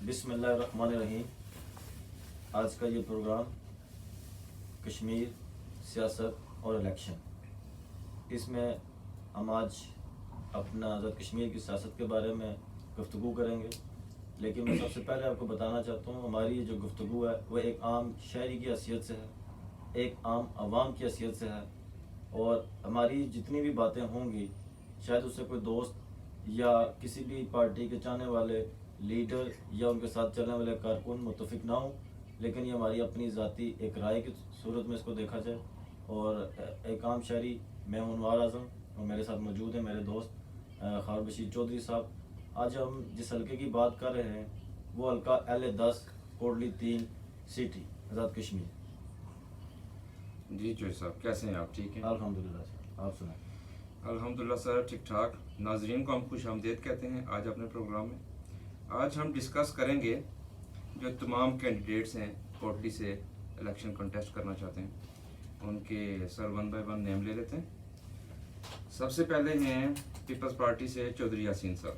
बिस्मिल्लाहिर्रहमानिर्रहीम। आज का ये प्रोग्राम कश्मीर, सियासत और इलेक्शन, इसमें हम आज अपना आज़ाद कश्मीर की सियासत के बारे में गुफ्तगू करेंगे। लेकिन मैं सबसे पहले आपको बताना चाहता हूँ, हमारी ये जो गुफ्तगू है वह एक आम शहरी की हैसियत से है, एक आम आवाम की हैसियत से है। और हमारी जितनी भी बातें होंगी, शायद उससे कोई दोस्त या किसी भी पार्टी के चाहने वाले लीडर या उनके साथ चलने वाले कारकुन मुत्तफिक ना हो, लेकिन ये हमारी अपनी ज़ाती एक राय की सूरत में इसको देखा जाए। और एक आम शहरी, मैं अनवार आज़म, और मेरे साथ मौजूद है मेरे दोस्त खार बशीर चौधरी साहब। आज हम जिस हल्के की बात कर रहे हैं वो हल्का LA-10 कोटली 3 सिटी आज़ाद कश्मीर। जी चौधरी साहब, कैसे हैं आप? ठीक हैं अल्हम्दुलिल्लाह सर, आप सुनाएं। अल्हम्दुलिल्लाह सर, ठीक ठाक। नाजरीन को हम खुश आमदीद कहते हैं आज अपने प्रोग्राम में। आज हम डिस्कस करेंगे जो तमाम कैंडिडेट्स हैं कोटली से इलेक्शन कंटेस्ट करना चाहते हैं, उनके sir one by one name ले लेते हैं। सबसे पहले हैं पीपल्स पार्टी से चौधरी यासीन साहब।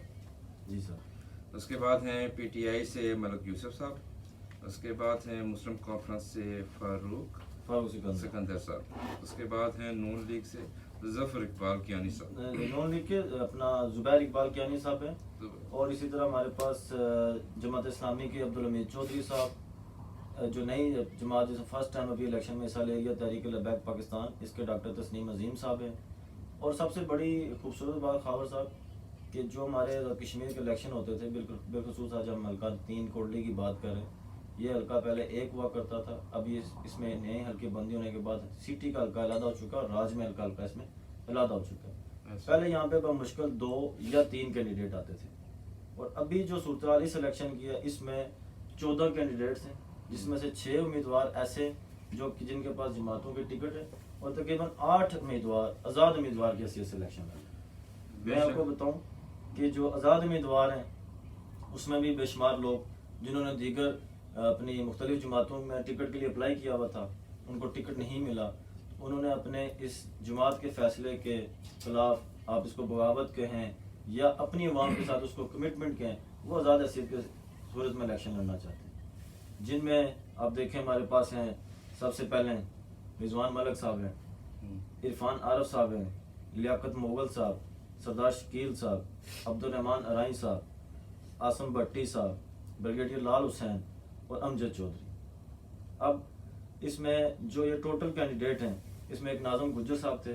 जी सर। उसके बाद हैं PTI से मलिक यूसुफ साहब। उसके बाद हैं मुस्लिम कॉन्फ्रेंस से फारूक सिकंदर साहब। उसके बाद हैं नून लीग से जफर इकबाल कियानी साहब। नून लीग के अपना जुबैर इकबाल कियानी साहब हैं। और इसी तरह हमारे पास जमात इस्लामी के अब्दुल हमीद चौधरी साहब, जो नई जमात जिसे फर्स्ट टाइम अभी इलेक्शन में हिस्सा ले लिया, तहरीक लबैक पाकिस्तान, इसके डॉक्टर तस्नीम अजीम साहब हैं। और सबसे बड़ी खूबसूरत बात खावर साहब कि जो हमारे कश्मीर के इलेक्शन होते थे, बिलखसूस आज हम हल्का 3 कोटली की बात करें, ये हल्का पहले एक हुआ करता था, अब ये इसमें नए हल्के बंदी होने के बाद सिटी का हल्का अलग हो चुका है और राज में हल्का इसमें अलग हो चुका है। पहले यहाँ पे मुश्किल 2 या 3 कैंडिडेट आते थे, और अभी जो सूरत इस इलेक्शन की है इसमें 14 कैंडिडेट्स हैं, जिसमें से 6 उम्मीदवार ऐसे जो कि जिनके पास जमातों के टिकट है, और तकरीबन 8 उम्मीदवार आज़ाद उम्मीदवार की हैसियत से इलेक्शन लड़ रहे हैं। मैं आपको बताऊं कि जो आज़ाद उम्मीदवार हैं उसमें भी बेशुमार लोग जिन्होंने दीगर अपनी मुख्तलिफ जमातों में टिकट के लिए अप्लाई किया हुआ था, उनको टिकट नहीं मिला, उन्होंने अपने इस जमात के फैसले के खिलाफ, आप इसको बगावत कहें या अपनी अवाम के साथ उसको कमिटमेंट कहें, वो आज़ाद हैसियत के सूरत में इलेक्शन लड़ना चाहते हैं। जिनमें आप देखें हमारे पास हैं सबसे पहले रिजवान मलिक साहब हैं, इरफान आरफ साहब हैं, लियाकत मुगल साहब, सरदार शकील साहब, अब्दुल रहमान अराई साहब, आसम भट्टी साहब, ब्रिगेडियर लाल हुसैन और अमजद चौधरी। अब इसमें जो ये टोटल कैंडिडेट हैं, इसमें एक नाज़म गुज्जर साहब थे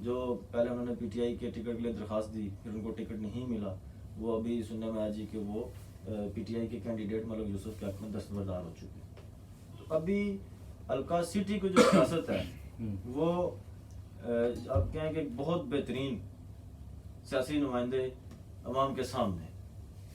जो पहले उन्होंने PTI के टिकट के लिए दरख्वास्त दी, फिर उनको टिकट नहीं मिला, वो अभी सुनने में आया जी कि वो PTI के कैंडिडेट मलिक यूसुफ के हक में दस्तबरदार हो चुके हैं। तो अभी हल्का सिटी की जो सियासत है वो अब कहें कि बहुत बेहतरीन सियासी नुमाइंदे अवाम के सामने,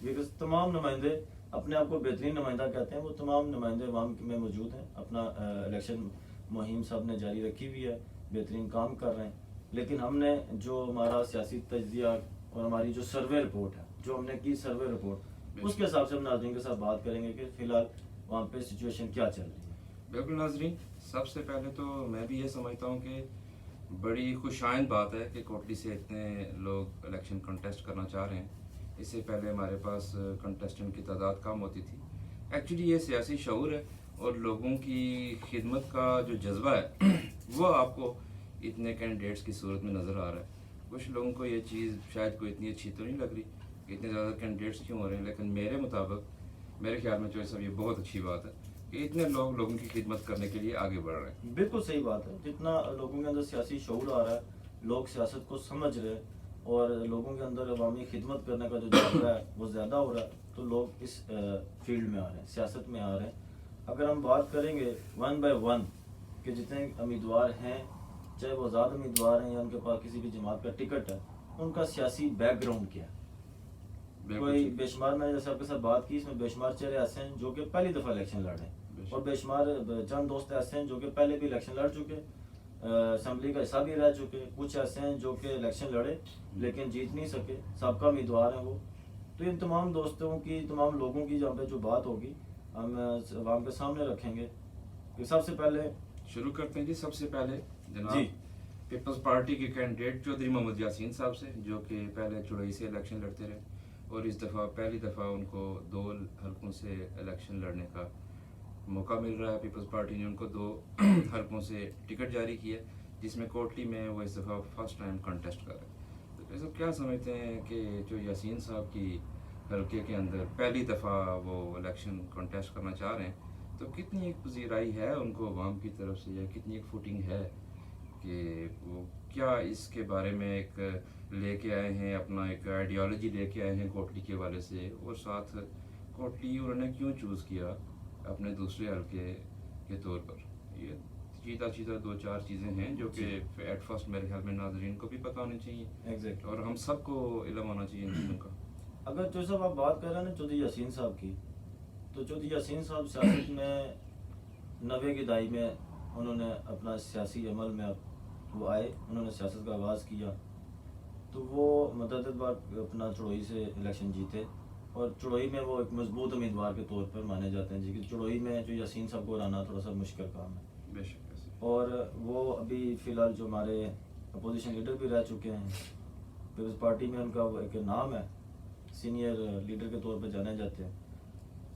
बिकॉज तमाम नुमाइंदे अपने आप को बेहतरीन नुमाइंदा कहते हैं, वो तमाम नुमाइंदे अवाम में मौजूद हैं। अपना इलेक्शन मुहिम साहब ने जारी रखी हुई है, बेहतरीन काम कर रहे हैं। लेकिन हमने जो हमारा सियासी तज्जिया और हमारी जो सर्वे रिपोर्ट है, जो हमने की सर्वे रिपोर्ट, उसके हिसाब से हम नाज़रीन के साथ बात करेंगे कि फ़िलहाल वहाँ पे सिचुएशन क्या चल रही है। बिल्कुल नाजरीन, सबसे पहले तो मैं भी ये समझता हूँ कि बड़ी खुशाइंद बात है कि कोटली से इतने लोग इलेक्शन कंटेस्ट करना चाह रहे हैं। इससे पहले हमारे पास कंटेस्टेंट की तादाद कम होती थी। एक्चुअली ये सियासी शऊर है और लोगों की खिदमत का जो जज्बा है वो आपको इतने कैंडिडेट्स की सूरत में नज़र आ रहा है। कुछ लोगों को ये चीज़ शायद कोई इतनी अच्छी तो नहीं लग रही कि इतने ज़्यादा कैंडिडेट्स क्यों हो रहे हैं, लेकिन मेरे मुताबिक, मेरे ख्याल में चौधरी साहब, ये बहुत अच्छी बात है कि इतने लोग लोगों की खिदमत करने के लिए आगे बढ़ रहे हैं। बिल्कुल सही बात है। जितना लोगों के अंदर सियासी शऊर आ रहा है, लोग सियासत को समझ रहे हैं और लोगों के अंदर अवामी खिदमत करने का जो जज्बा है वो ज़्यादा हो रहा है, तो लोग इस फील्ड में आ रहे हैं, सियासत में आ रहे हैं। अगर हम बात करेंगे 1 बाय 1 कि जितने उम्मीदवार हैं, चाहे वो आज़ाद उम्मीदवार हैं या उनके पास किसी भी जमात का टिकट है, उनका सियासी बैकग्राउंड क्या है। कोई बेशुमार, मैंने जैसे आपके साथ बात की, इसमें बेशुमार चेहरे ऐसे हैं जो कि पहली दफ़ा इलेक्शन लड़ रहे हैं, और बेशुमार चंद दोस्त ऐसे हैं जो कि पहले भी इलेक्शन लड़ चुके, असम्बली का हिस्सा भी रह चुके। कुछ ऐसे हैं जो कि इलेक्शन लड़े लेकिन जीत नहीं सके, सबका उम्मीदवार हैं वो। तो इन तमाम दोस्तों की, तमाम लोगों की जहाँ पे जो बात होगी हम आवाम के सामने रखेंगे। कि सबसे पहले शुरू करते हैं जी। सबसे पहले जनाब जी पीपल्स पार्टी के कैंडिडेट चौधरी मोहम्मद यासीन साहब से, जो कि पहले चुड़ई से इलेक्शन लड़ते रहे। और इस दफ़ा पहली दफ़ा उनको 2 हलकों से इलेक्शन लड़ने का मौका मिल रहा है। पीपल्स पार्टी ने उनको 2 हलकों से टिकट जारी किया, जिसमें कोटली में वो इस दफ़ा फर्स्ट टाइम कंटेस्ट कर रहे हैं। तो ये सब क्या समझते हैं कि जो यासीन साहब की हलके के अंदर पहली दफ़ा वो इलेक्शन कंटेस्ट करना चाह रहे हैं, तो कितनी एक पजीराई है उनको अवाम की तरफ से, या कितनी एक फुटिंग है कि वो क्या इसके बारे में एक लेके आए हैं, अपना एक आइडियोलॉजी लेके आए हैं कोटली के वाले से, और साथ कोटली उन्होंने क्यों चूज़ किया अपने दूसरे हलके के तौर पर। ये चीता 2-4 चीज़ें हैं जो कि एट फर्स्ट मेरे ख्याल में नाज़रीन को भी पता होनी चाहिए, एग्जैक्ट। और हम सबको इल्म होना चाहिए इन चीज़ों का। अगर जो साहब आप बात कर रहे हैं ना चौधरी यासीन साहब की, तो चौधरी यासीन साहब सियासत में 90 की दहाई में उन्होंने अपना सियासी अमल में वो आए, उन्होंने सियासत का आगाज़ किया। तो वो मुतअद्दिद बार अपना चुड़ोई से इलेक्शन जीते, और चुड़ोई में वो एक मजबूत उम्मीदवार के तौर पर माने जाते हैं जी, कि चुड़ोई में जो यासीन साहब को हराना थोड़ा सा मुश्किल काम है। बेशक ऐसे। और वो अभी फ़िलहाल जो हमारे अपोजिशन लीडर भी रह चुके हैं, पीपल्स पार्टी में उनका वो एक नाम है, सीनियर लीडर के तौर पर जाने जाते हैं।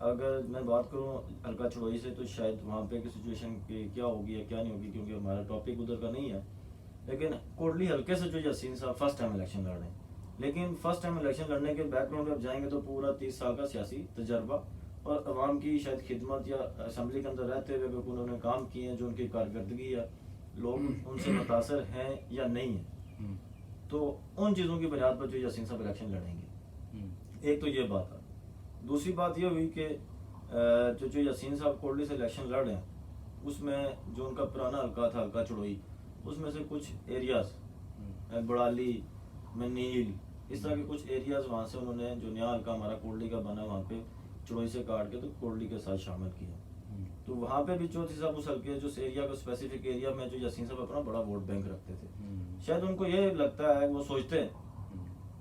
अगर मैं बात करूं हल्का चुड़ोई से, तो शायद वहाँ पे की सिचुएशन की क्या होगी या क्या नहीं होगी, क्योंकि हमारा टॉपिक उधर का नहीं है। लेकिन कोटली हल्के से जो यासीन साहब फर्स्ट टाइम इलेक्शन लड़ रहे हैं, लेकिन फर्स्ट टाइम इलेक्शन लड़ने के बैकग्राउंड में आप जाएंगे तो पूरा 30 साल का सियासी तजर्बा और अवाम की शायद खिदमत, या असम्बली के अंदर रहते हुए अगर उन्होंने काम किए हैं जो उनकी कारकर्दगी या लोग उनसे मुतासर हैं या नहीं है, तो उन चीज़ों की बुनियाद पर जो यासीन साहब इलेक्शन लड़ेंगे। एक तो ये बात है। दूसरी बात ये हुई कि जो यासीन साहब कोटली से इलेक्शन लड़ रहे हैं, उसमें जो उनका पुराना हल्का था, हल्का चुड़ोई, उसमें से कुछ एरियाज बड़ाली, मनील, इस तरह के कुछ एरियाज वहाँ से उन्होंने जो नया हल्का हमारा कोटली का बना वहाँ पे चुड़ोई से काट के तो कोटली के साथ शामिल किया। तो वहाँ पे भी चौधरी साहब उस हल्के जो एरिया को स्पेसिफिक एरिया में जो यासीन साहब अपना बड़ा वोट बैंक रखते थे। शायद उनको ये लगता है, वो सोचते हैं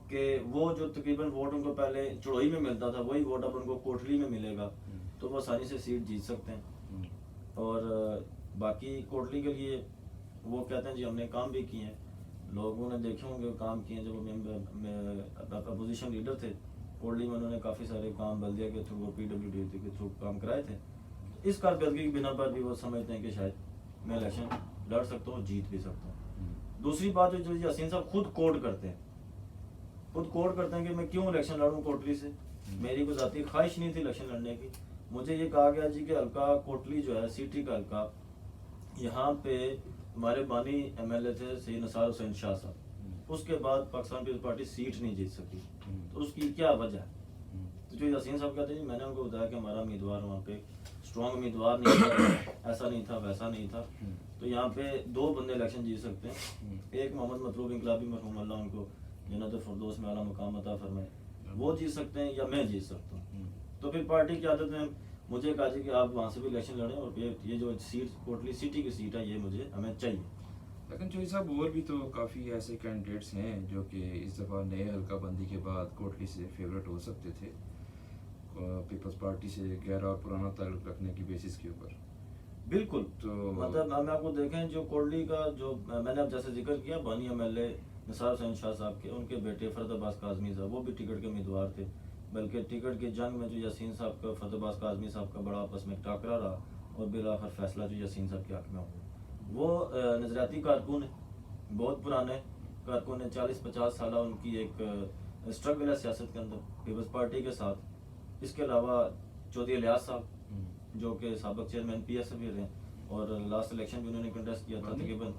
कि वो जो तकरीबन वोट उनको पहले चुड़ोई में मिलता था, वही वोट अब उनको कोटली में मिलेगा, तो वो आसानी से सीट जीत सकते हैं। और बाकी कोटली के लिए वो कहते हैं जी हमने काम भी किए हैं, लोगों ने देखे होंगे काम किए हैं। जब वो अपोजिशन लीडर थे कोटली में, उन्होंने काफ़ी सारे काम बल्दिया के थ्रू, PWD के थ्रू काम कराए थे। इस कारकर्दगी की बिना पर भी वो समझते हैं कि शायद मैं इलेक्शन लड़ सकता हूँ, जीत भी सकता हूँ। दूसरी बात जो यासीन साहब खुद कोड करते हैं, कि मैं क्यों इलेक्शन लड़ूं कोटली से। मेरी कोई ज़ाती ख्वाहिश नहीं थी इलेक्शन लड़ने की। मुझे ये कहा गया जी कि हल्का कोटली जो है सिटी का हल्का, यहाँ पे हमारे बानी MLA थे सैयद नसार हुसैन शाह साहब, उसके बाद पाकिस्तान पीपल्स पार्टी सीट नहीं जीत सकी, तो उसकी क्या वजह है। तो जो यासीन साहब कहते हैं, मैंने उनको बताया कि हमारा उम्मीदवार वहाँ पे स्ट्रॉन्ग उम्मीदवार नहीं था, ऐसा नहीं था, वैसा नहीं था। तो यहाँ पे 2 बंदे इलेक्शन जीत सकते हैं, एक मोहम्मद मतलूब इनकलाबी मरहूम अल्लाह उनको जन्नत फरदौस में आला मकाम अता फरमाए, वो जीत सकते हैं, या मैं जीत सकता हूँ। तो फिर पार्टी की आदत में मुझे कहा जी कि आप वहाँ से भी इलेक्शन लड़ें, और ये जो सीट कोटली सिटी की सीट है, ये हमें चाहिए। लेकिन चौधरी साहब और भी तो काफ़ी ऐसे कैंडिडेट्स हैं जो कि इस दफ़ा नए हल्का बंदी के बाद कोटली से फेवरेट हो सकते थे, पीपल्स पार्टी से गहरा और पुराना ताल्लुक रखने की बेसिस के ऊपर। बिल्कुल। तो मतलब हम आपको देखें, जो कोटली का जो मैंने अब जैसे जिक्र किया बानी MLA नसार हुसैन शाह साहब के, उनके बेटे फरद अब्बास काज़मी साहब, वो भी टिकट के उम्मीदवार थे। बल्कि टिकट की जंग में जो यासीन साहब का, फरद अब्बास काज़मी साहब का बड़ा आपस में टाकरा रहा, और बिलाखिर फैसला जो यासीन साहब के हक में हुआ। वो नजरियाती कारकुन है, बहुत पुराने कारकुन है, 40-50 साल उनकी एक स्ट्रगल है सियासत के अंदर पीपल्स पार्टी के साथ। इसके अलावा चौधरी इलियास साहब जो कि साबिक चेयरमैन PSF भी रहे, और लास्ट इलेक्शन भी उन्होंने कंटेस्ट किया था, तकरीबन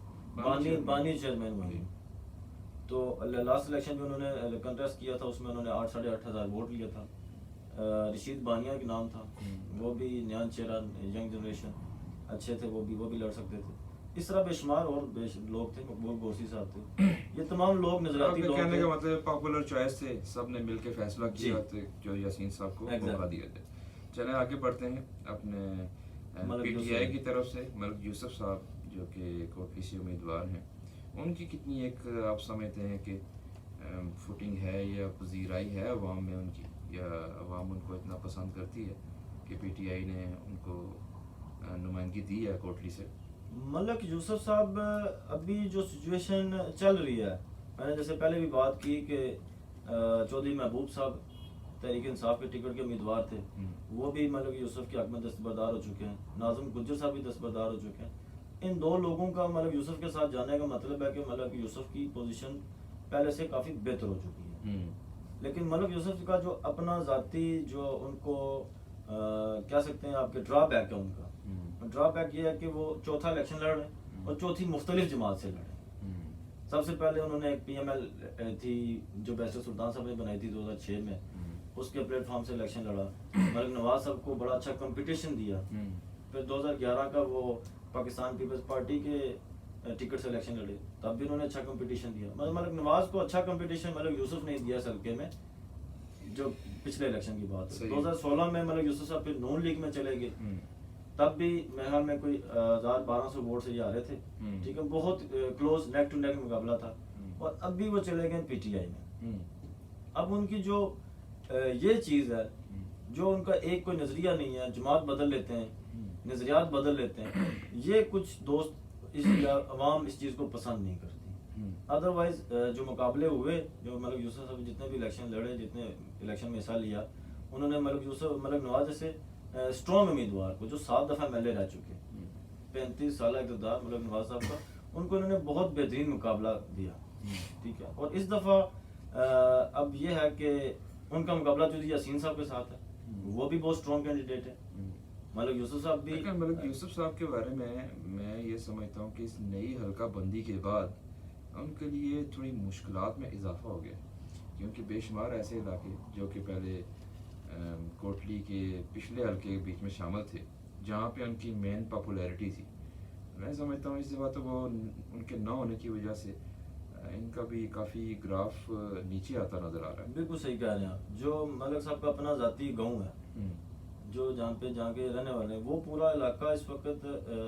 बानी चेयरमैन वही। तो लास्ट इलेक्शन भी उन्होंने कंटेस्ट किया था, उसमें उन्होंने 8-8.5 हज़ार वोट लिया था। रशीद बानिया के नाम था, वो भी नया चेहरा, यंग जनरेशन अच्छे थे, वो भी लड़ सकते थे। इस तरह बेशुमार और लोग थे, मकबूल गोसी साहब थे, ये तमाम लोग नजराती लोग कहने थे। का मतलब पॉपुलर चॉइस थे, सब ने मिलके फैसला किया जो यासीन साहब को मौका दिया जाए। चलें आगे बढ़ते हैं अपने PTI की तरफ से। मलिक यूसुफ साहब जो कि कोटली से उम्मीदवार हैं, उनकी कितनी एक आप समझते हैं कि फुटिंग है या पजीराई है अवाम में उनकी, या अवाम उनको इतना पसंद करती है कि PTI ने उनको नुमाइंदगी दी है कोटली से। मलिक यूसुफ साहब अभी जो सिचुएशन चल रही है, मैंने जैसे पहले भी बात की कि चौधरी महबूब साहब तहरीक इंसाफ के टिकट के उम्मीदवार थे, वो भी मलक यूसुफ के हक में दस्तबरदार हो चुके हैं। नाज़िम गुज्जर साहब भी दस्तबरदार हो चुके हैं। इन दो लोगों का मलक यूसुफ के साथ जाने का मतलब है कि मलक यूसुफ की पोजीशन पहले से काफ़ी बेहतर हो चुकी है। लेकिन मलक यूसुफ का जो अपना ज़ाती जो उनको कह सकते हैं आपके ड्रॉबैक है, उनका ड्रॉबैक ये है कि वो चौथा इलेक्शन लड़ रहे हैं और चौथी मुख्तलिफ जमात से लड़े। सबसे पहले उन्होंने एक PML थी जो बैरिस्टर सुल्तान साहब ने बनाई थी 2006 में, उसके प्लेटफॉर्म से इलेक्शन लड़ा। मलिक नवाज साहब को बड़ा अच्छा कंपटीशन दिया। फिर 2011 का वो पाकिस्तान पीपल्स पार्टी के टिकट से इलेक्शन लड़े, तब भी उन्होंने अच्छा कंपटीशन दिया। मतलब मलिक नवाज को अच्छा कंपटीशन मलिक यूसुफ ने दिया सल्के में, जो पिछले इलेक्शन की बात है। 2016 में मलिक यूसुफ साहब फिर नून लीग में चले गए, तब भी मेरे ख्याल में कोई 1200 वोट से ये आ रहे थे। ठीक है, बहुत क्लोज नेक टू नेक मुकाबला था। और अब भी वो चले गए PTI में। अब उनकी जो ये चीज़ है, जो उनका एक कोई नजरिया नहीं है, जमात बदल लेते हैं, नजरियात बदल लेते हैं, ये कुछ दोस्त इस अवाम इस चीज़ को पसंद नहीं करती। अदरवाइज जो मुकाबले हुए, जो मलिक यूसुफ साहब जितने भी इलेक्शन लड़े, जितने इलेक्शन में हिस्सा लिया, उन्होंने मलिक नवाज जैसे स्ट्रॉन्ग उम्मीदवार को, जो 7 दफ़ा MLA रह चुके, 35 साल इक़्तिदार मलिक नवाज साहब का, उनको इन्होंने बहुत बेहतरीन मुकाबला दिया। ठीक है, और इस दफ़ा अब ये है कि उनका मुकाबला जो यासीन साहब के साथ है, वो भी बहुत स्ट्रॉन्ग कैंडिडेट है। मलिक यूसुफ साहब भी, मलिक यूसुफ साहब के बारे में मैं ये समझता हूँ कि इस नई हल्का बंदी के बाद उनके लिए थोड़ी मुश्किलात में इजाफा हो गया, क्योंकि बेशुमार ऐसे इलाके जो कि पहले कोटली के पिछले हल्के के बीच में शामिल थे, जहाँ पे उनकी मेन पॉपुलैरिटी थी। मैं समझता हूँ इस दफ़ा तो वो उनके न होने की वजह से इनका भी काफ़ी ग्राफ नीचे आता नज़र आ रहा है। बिल्कुल सही कह रहे हैं आप। जो मलिक साहब का अपना ज़ाती गाँव है, जो जहाँ के रहने वाले हैं, वो पूरा इलाका इस वक्त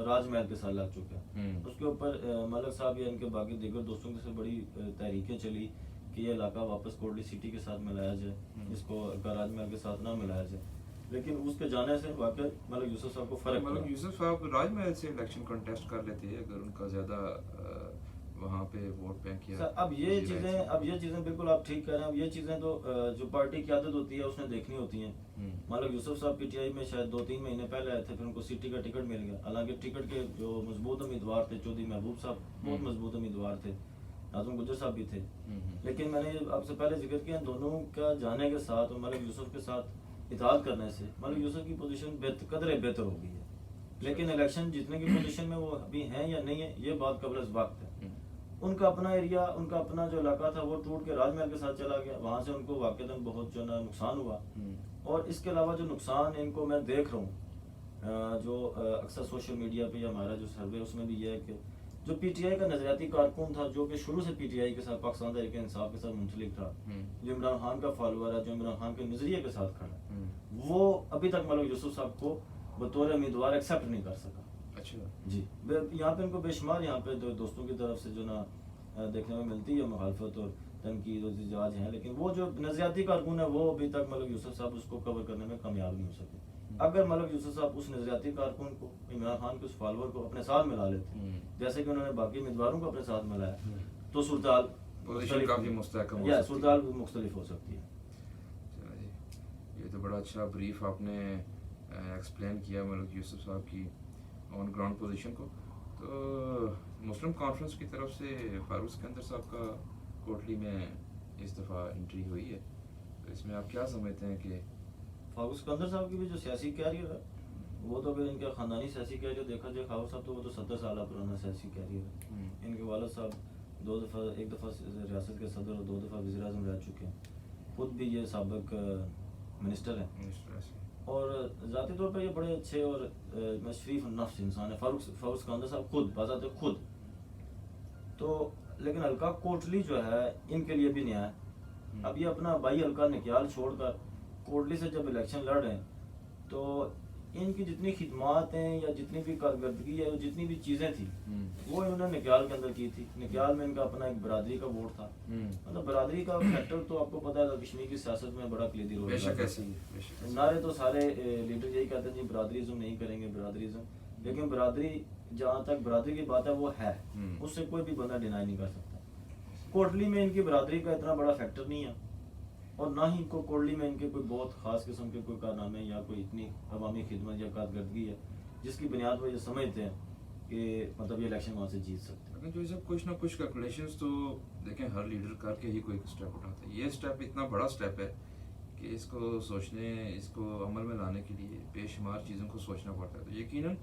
राजमहल के साथ लग चुका है। उसके ऊपर मलिक साहब या इनके बाकी दीगर दोस्तों की से बड़ी तहरीकें चली कि ये इलाका वापस कोटली सिटी के साथ मिलाया जाए, इसको राजमहल के साथ ना मिलाया जाए। लेकिन उसके जाने से वाकई मलिक यूसुफ साहब को फर्क मलिक यूसुफ साहब राजमहल से इलेक्शन कंटेस्ट कर लेते हैं अगर उनका ज़्यादा वहाँ पे वोट बैंक किया। अब ये चीज़ें बिल्कुल आप ठीक कह रहे हैं। अब ये चीज़ें तो जो पार्टी की आदत होती है उसने देखनी होती हैं। मलिक यूसुफ साहब PTI में शायद 2-3 महीने पहले आए थे, फिर उनको सिटी का टिकट मिल गया। हालांकि टिकट के जो मजबूत उम्मीदवार थे, चौधरी महबूब साहब बहुत मजबूत उम्मीदवार थे, नाज़िम गुज्जर साहब भी थे। लेकिन मैंने आपसे पहले जिक्र किया, दोनों का जाने के साथ और मलिक यूसुफ के साथ इत्तेहाद करने से मलिक यूसुफ की पोजीशन कदरे बेहतर हो गई है। लेकिन इलेक्शन जीतने की पोजीशन में वो अभी हैं या नहीं है, ये बात कबल वक्त है। उनका अपना एरिया, उनका अपना जो इलाका था वो टूट के राजमहल के साथ चला गया, वहाँ से उनको वाकईतन बहुत जो ना नुकसान हुआ। और इसके अलावा जो नुकसान इनको मैं देख रहा हूँ, जो अक्सर सोशल मीडिया पे या हमारा जो सर्वे उसमें भी ये है कि जो PTI का नजरियाती कारकुन था, जो कि शुरू से PTI के साथ, पाकिस्तान तहरीक इंसाफ के साथ मुंसलिक था, जो इमरान खान का फॉलोअर है, जो इमरान खान के नजरिए के साथ खड़ा है, वो अभी तक मलिक यूसुफ साहब को बतौर उम्मीदवार एक्सेप्ट नहीं कर सका। अच्छा जी, यहाँ पे इनको बेशुमार यहाँ पे दोस्तों की तरफ से जो ना देखने में मिलती है मुखालफत और तनकीद और इजाज हैं, लेकिन वो जो नजरियाती कारकुन है वो अभी तक मलिक यूसुफ साहब उसको कवर करने में कामयाब नहीं हो सके। अगर मलिक यूसुफ साहब उस नजरियाती कारकुन को, इमरान खान के उस फॉलोअर को अपने साथ मिला लेते, जैसे कि उन्होंने बाकी उम्मीदवारों को अपने साथ मिलाया, तो सूरत काफ़ी मुस्तहकम मुख्तलिफ हो सकती है। ये तो बड़ा अच्छा ब्रीफ आपने एक्सप्लेन किया मलिक यूसुफ साहब की ऑन ग्राउंड पोजीशन को। तो मुस्लिम कॉन्फ्रेंस की तरफ से फारूक सिकंदर साहब का कोटली में इस दफ़ा एंट्री हुई है, तो इसमें आप क्या समझते हैं कि फारूक सिकंदर साहब की भी जो सियासी कैरियर है, वो तो अगर इनका ख़ानदानी सियासी कैरियर देखा जाए, फारूक साहब तो वो तो 70 साल पुराना सियासी कैरियर है। इनके वालिद साहब एक दफ़ा रियासत के सदर और 2 दफ़ा वज़ीर आज़म रह चुके हैं। खुद भी ये साबिक मिनिस्टर हैं और ज़ाती तौर पर ये बड़े अच्छे और शरीफ नफ्स इंसान है फारूक सिकंदर साहब खुद बाज़ात खुद। तो लेकिन हल्का कोटली जो है इनके लिए भी नया है। अब ये अपना भाई हल्का निक्याल छोड़कर कोटली से जब इलेक्शन लड़ रहे हैं, तो इनकी जितनी खिदमात हैं या जितनी भी कारकर्दगी है, जितनी भी चीज़ें थी, वो इन्होंने निक्याल के अंदर की थी। निक्याल में इनका अपना एक बरादरी का वोट था। मतलब बरादरी का फैक्टर तो आपको पता है कश्मीर की सियासत में बड़ा क्लीदी रोल है। नारे तो सारे लीडर यही कहते हैं जी बरादरीज़म नहीं करेंगे, बरादरीज़म, लेकिन बरादरी जहाँ तक बरादरी की बात है वो है, उससे कोई भी बंदा डिनाई नहीं कर सकता। कोटली में इनकी बरादरी का इतना बड़ा फैक्टर नहीं है, और ना ही इनको कोटली में इनके कोई बहुत ख़ास किस्म के कोई कारनामे या कोई इतनी अवामी खिदमत या कारकर्दगी है जिसकी बुनियाद पर ये समझते हैं कि मतलब ये इलेक्शन वहाँ से जीत सकते हैं। लेकिन जो ये सब कुछ ना कुछ कैलकुलेशंस तो देखें हर लीडर करके ही कोई स्टेप उठाता है। ये स्टेप इतना बड़ा स्टेप है कि इसको सोचने, इसको अमल में लाने के लिए बेशुमार चीज़ों को सोचना पड़ता है। तो यकीनन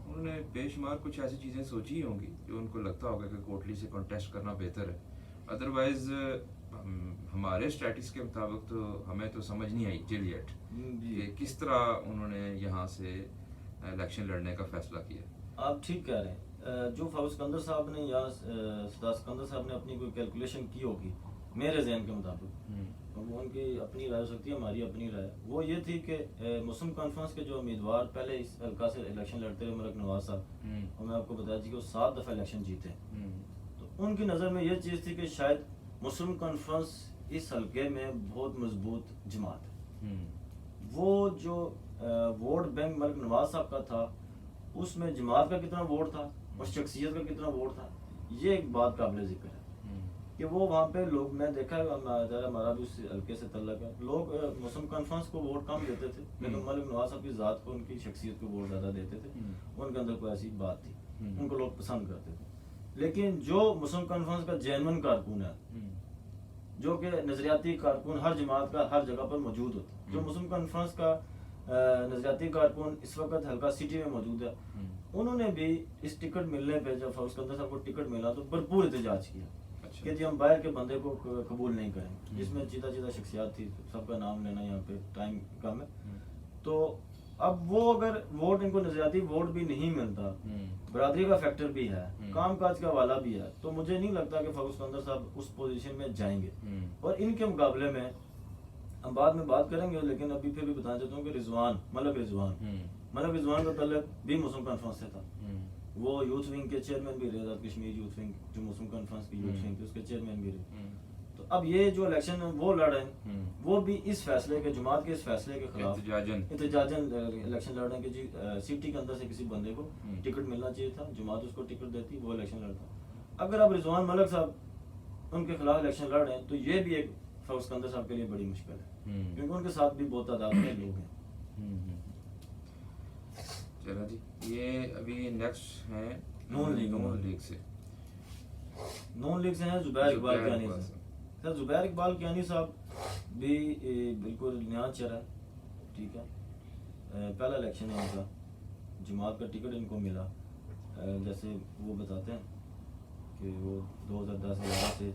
उन्होंने बेशुमार कुछ ऐसी चीज़ें सोची ही होंगी जो उनको लगता होगा कि कोटली से कॉन्टेस्ट करना बेहतर है। अदरवाइज़ हमारे स्टैटिस के मुताबिक तो हमें तो समझ नहीं आई टिल येट कि किस तरह उन्होंने यहाँ से इलेक्शन लड़ने का फैसला किया। आप ठीक कह रहे हैं। जो फारूक सिकंदर साहब ने या सरदार सिकंदर साहब ने अपनी कोई कैलकुलेशन की होगी मेरे जहन के मुताबिक, वो उनकी अपनी राय हो सकती है, हमारी अपनी राय, वो ये थी कि मुस्लिम कॉन्फ्रेंस के जो उम्मीदवार पहले इस हल्का से इलेक्शन लड़ते हुए मलिक नवाज साहब, और मैं आपको बताया कि वो 7 दफ़ा इलेक्शन जीते, तो उनकी नज़र में ये चीज़ थी कि शायद मुस्लिम कॉन्फ्रेंस इस हल्के में बहुत मजबूत जमात है। वो जो वोट बैंक मलिक नवाज साहब का था उसमें जमात का कितना वोट था और शख्सियत का कितना वोट था, ये एक बात काबिल जिक्र है कि वो वहाँ पे लोग, मैं देखा हमारा भी उस हल्के से तल्लक है, लोग मुस्लिम कॉन्फ्रेंस को वोट कम देते थे लेकिन मलिक नवाज साहब की ज़ात को, उनकी शख्सियत को वोट ज़्यादा देते थे। उनके अंदर कोई ऐसी बात थी, उनको लोग पसंद करते थे। लेकिन जो मुस्लिम कॉन्फ्रेंस का जेन्युइन कारकुन है, जो कि नजरियाती कारकुन हर जमात का हर जगह पर मौजूद होता है, जो मुस्लिम कॉन्फ्रेंस का नजरियाती कारकुन इस वक्त हल्का सिटी में मौजूद है, उन्होंने भी इस टिकट मिलने पे, जब फारूक सिकंदर साहब को टिकट मिला तो भरपूर एहतजाज किया कि जी हम बाहर के बंदे को कबूल नहीं करें, जिसमें चीता चीता शख्सियात थी, सबका नाम लेना यहाँ पे टाइम कम है। तो अब वो अगर वोट, इनको नजरियाती वोट भी नहीं मिलता, बरादरी का फैक्टर भी है, काम काज का वाला भी है, तो मुझे नहीं लगता कि फारूक सिकंदर साहब उस पोजीशन में जाएंगे। और इनके मुकाबले में हम बाद में बात करेंगे, लेकिन अभी फिर भी बताना चाहता हूँ कि मलिक रिजवान का तल्लुक भी मुस्लिम कॉन्फ्रेंस से था। वो यूथ विंग के चेयरमैन भी रहे, आज़ाद कश्मीर यूथ विंग जो मुस्लिम कॉन्फ्रेंस की यूथ विंग थी उसके चेयरमैन भी रहे। तो अब ये जो इलेक्शन वो लड़ रहे हैं वो भी इस फैसले के, जमात के इस फैसले के खिलाफ एहतजाजन इलेक्शन लड़ रहे हैं कि जी सिटी के अंदर से किसी बंदे को टिकट मिलना चाहिए था, जमात उसको टिकट देती, वो इलेक्शन लड़ता। अगर अब रिजवान मलिक साहब उनके खिलाफ इलेक्शन लड़ रहे हैं तो ये भी एक फारूक सिकंदर साहब के लिए बड़ी मुश्किल है, क्योंकि उनके साथ भी बहुत तादाद में लोग हैं। चलो जी, ये अभी नेक्स्ट है नून लीग से हैं ज़ुबैर इकबाल कियानी साहब। सर ज़ुबैर इकबाल कियानी साहब भी बिल्कुल नया चेहरा है, ठीक है। पहला इलेक्शन है उनका, जमात का टिकट इनको मिला। जैसे वो बताते हैं कि वो 2010-11 से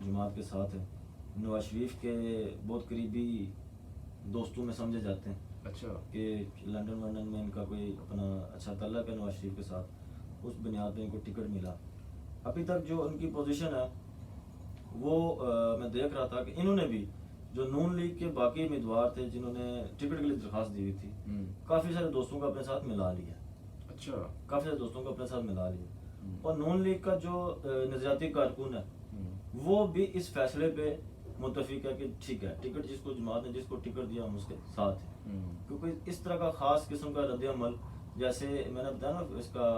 जमात के साथ है, नवाज शरीफ के बहुत करीबी दोस्तों में समझे जाते हैं। अच्छा, कि लंदन में इनका कोई अपना अच्छा तल्लुक है नवाज शरीफ के साथ, उस बुनियाद पर इनको टिकट मिला। अभी तक जो उनकी पोजीशन है वो मैं देख रहा था कि इन्होंने भी, जो नून लीग के बाकी उम्मीदवार थे जिन्होंने टिकट के लिए दरख्वास्त दी हुई थी, काफ़ी सारे दोस्तों को अपने साथ मिला लिया। अच्छा, काफ़ी सारे दोस्तों को अपने साथ मिला लिया। और नून लीग का जो नजरियाती कारकुन है वो भी इस फैसले पे मुतफिक है कि ठीक है, टिकट जिसको जमात ने जिसको टिकट दिया हम उसके साथ हैं, क्योंकि इस तरह का खास किस्म का रद्द-ए-अमल, जैसे मैंने बताया ना इसका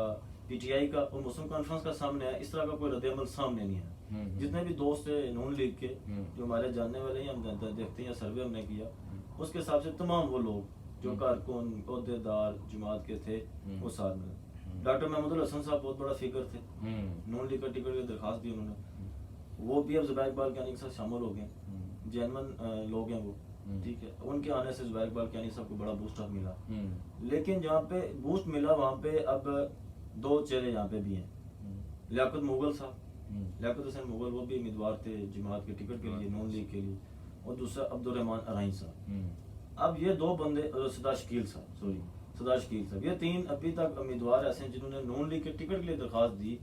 पीटीआई का और मुस्लिम कॉन्फ्रेंस का सामने है, इस तरह का कोई रद्द-ए-अमल सामने नहीं है। जितने भी दोस्त है नून लीग के जो हमारे जानने वाले हैं, हम देखते हैं, सर्वे हमने किया, उसके हिसाब से तमाम वो लोग जो कारकुन ओहदेदार जमात के थे वो साथ में। डॉक्टर महमूदुल हसन साहब बहुत बड़ा फिगर थे, नून लीग का टिकट की दरख्वास्त दी उन्होंने, वो भी अब ज़ुबैर इकबाल कियानी के साथ शामिल हो गए, जेन्युइन लोग हैं वो, ठीक है। उनके आने से ज़ुबैर इकबाल कियानी साहब को बड़ा बूस्ट अप मिला। लेकिन जहाँ पे बूस्ट मिला वहाँ पे अब 2 चेहरे यहाँ पे भी हैं। लियाकत मुगल साहब, लियाकत हुसैन मुगल, वो भी उम्मीदवार थे जमात के टिकट के लिए, नून लीग के लिए, और दूसरा अब्दुर्रहमान अराइन साहब। अब ये 2 बंदे, सरदार शकील साहब, ये 3 अभी तक उम्मीदवार ऐसे हैं जिन्होंने नून लीग के टिकट के लिए दरख्वास्त दी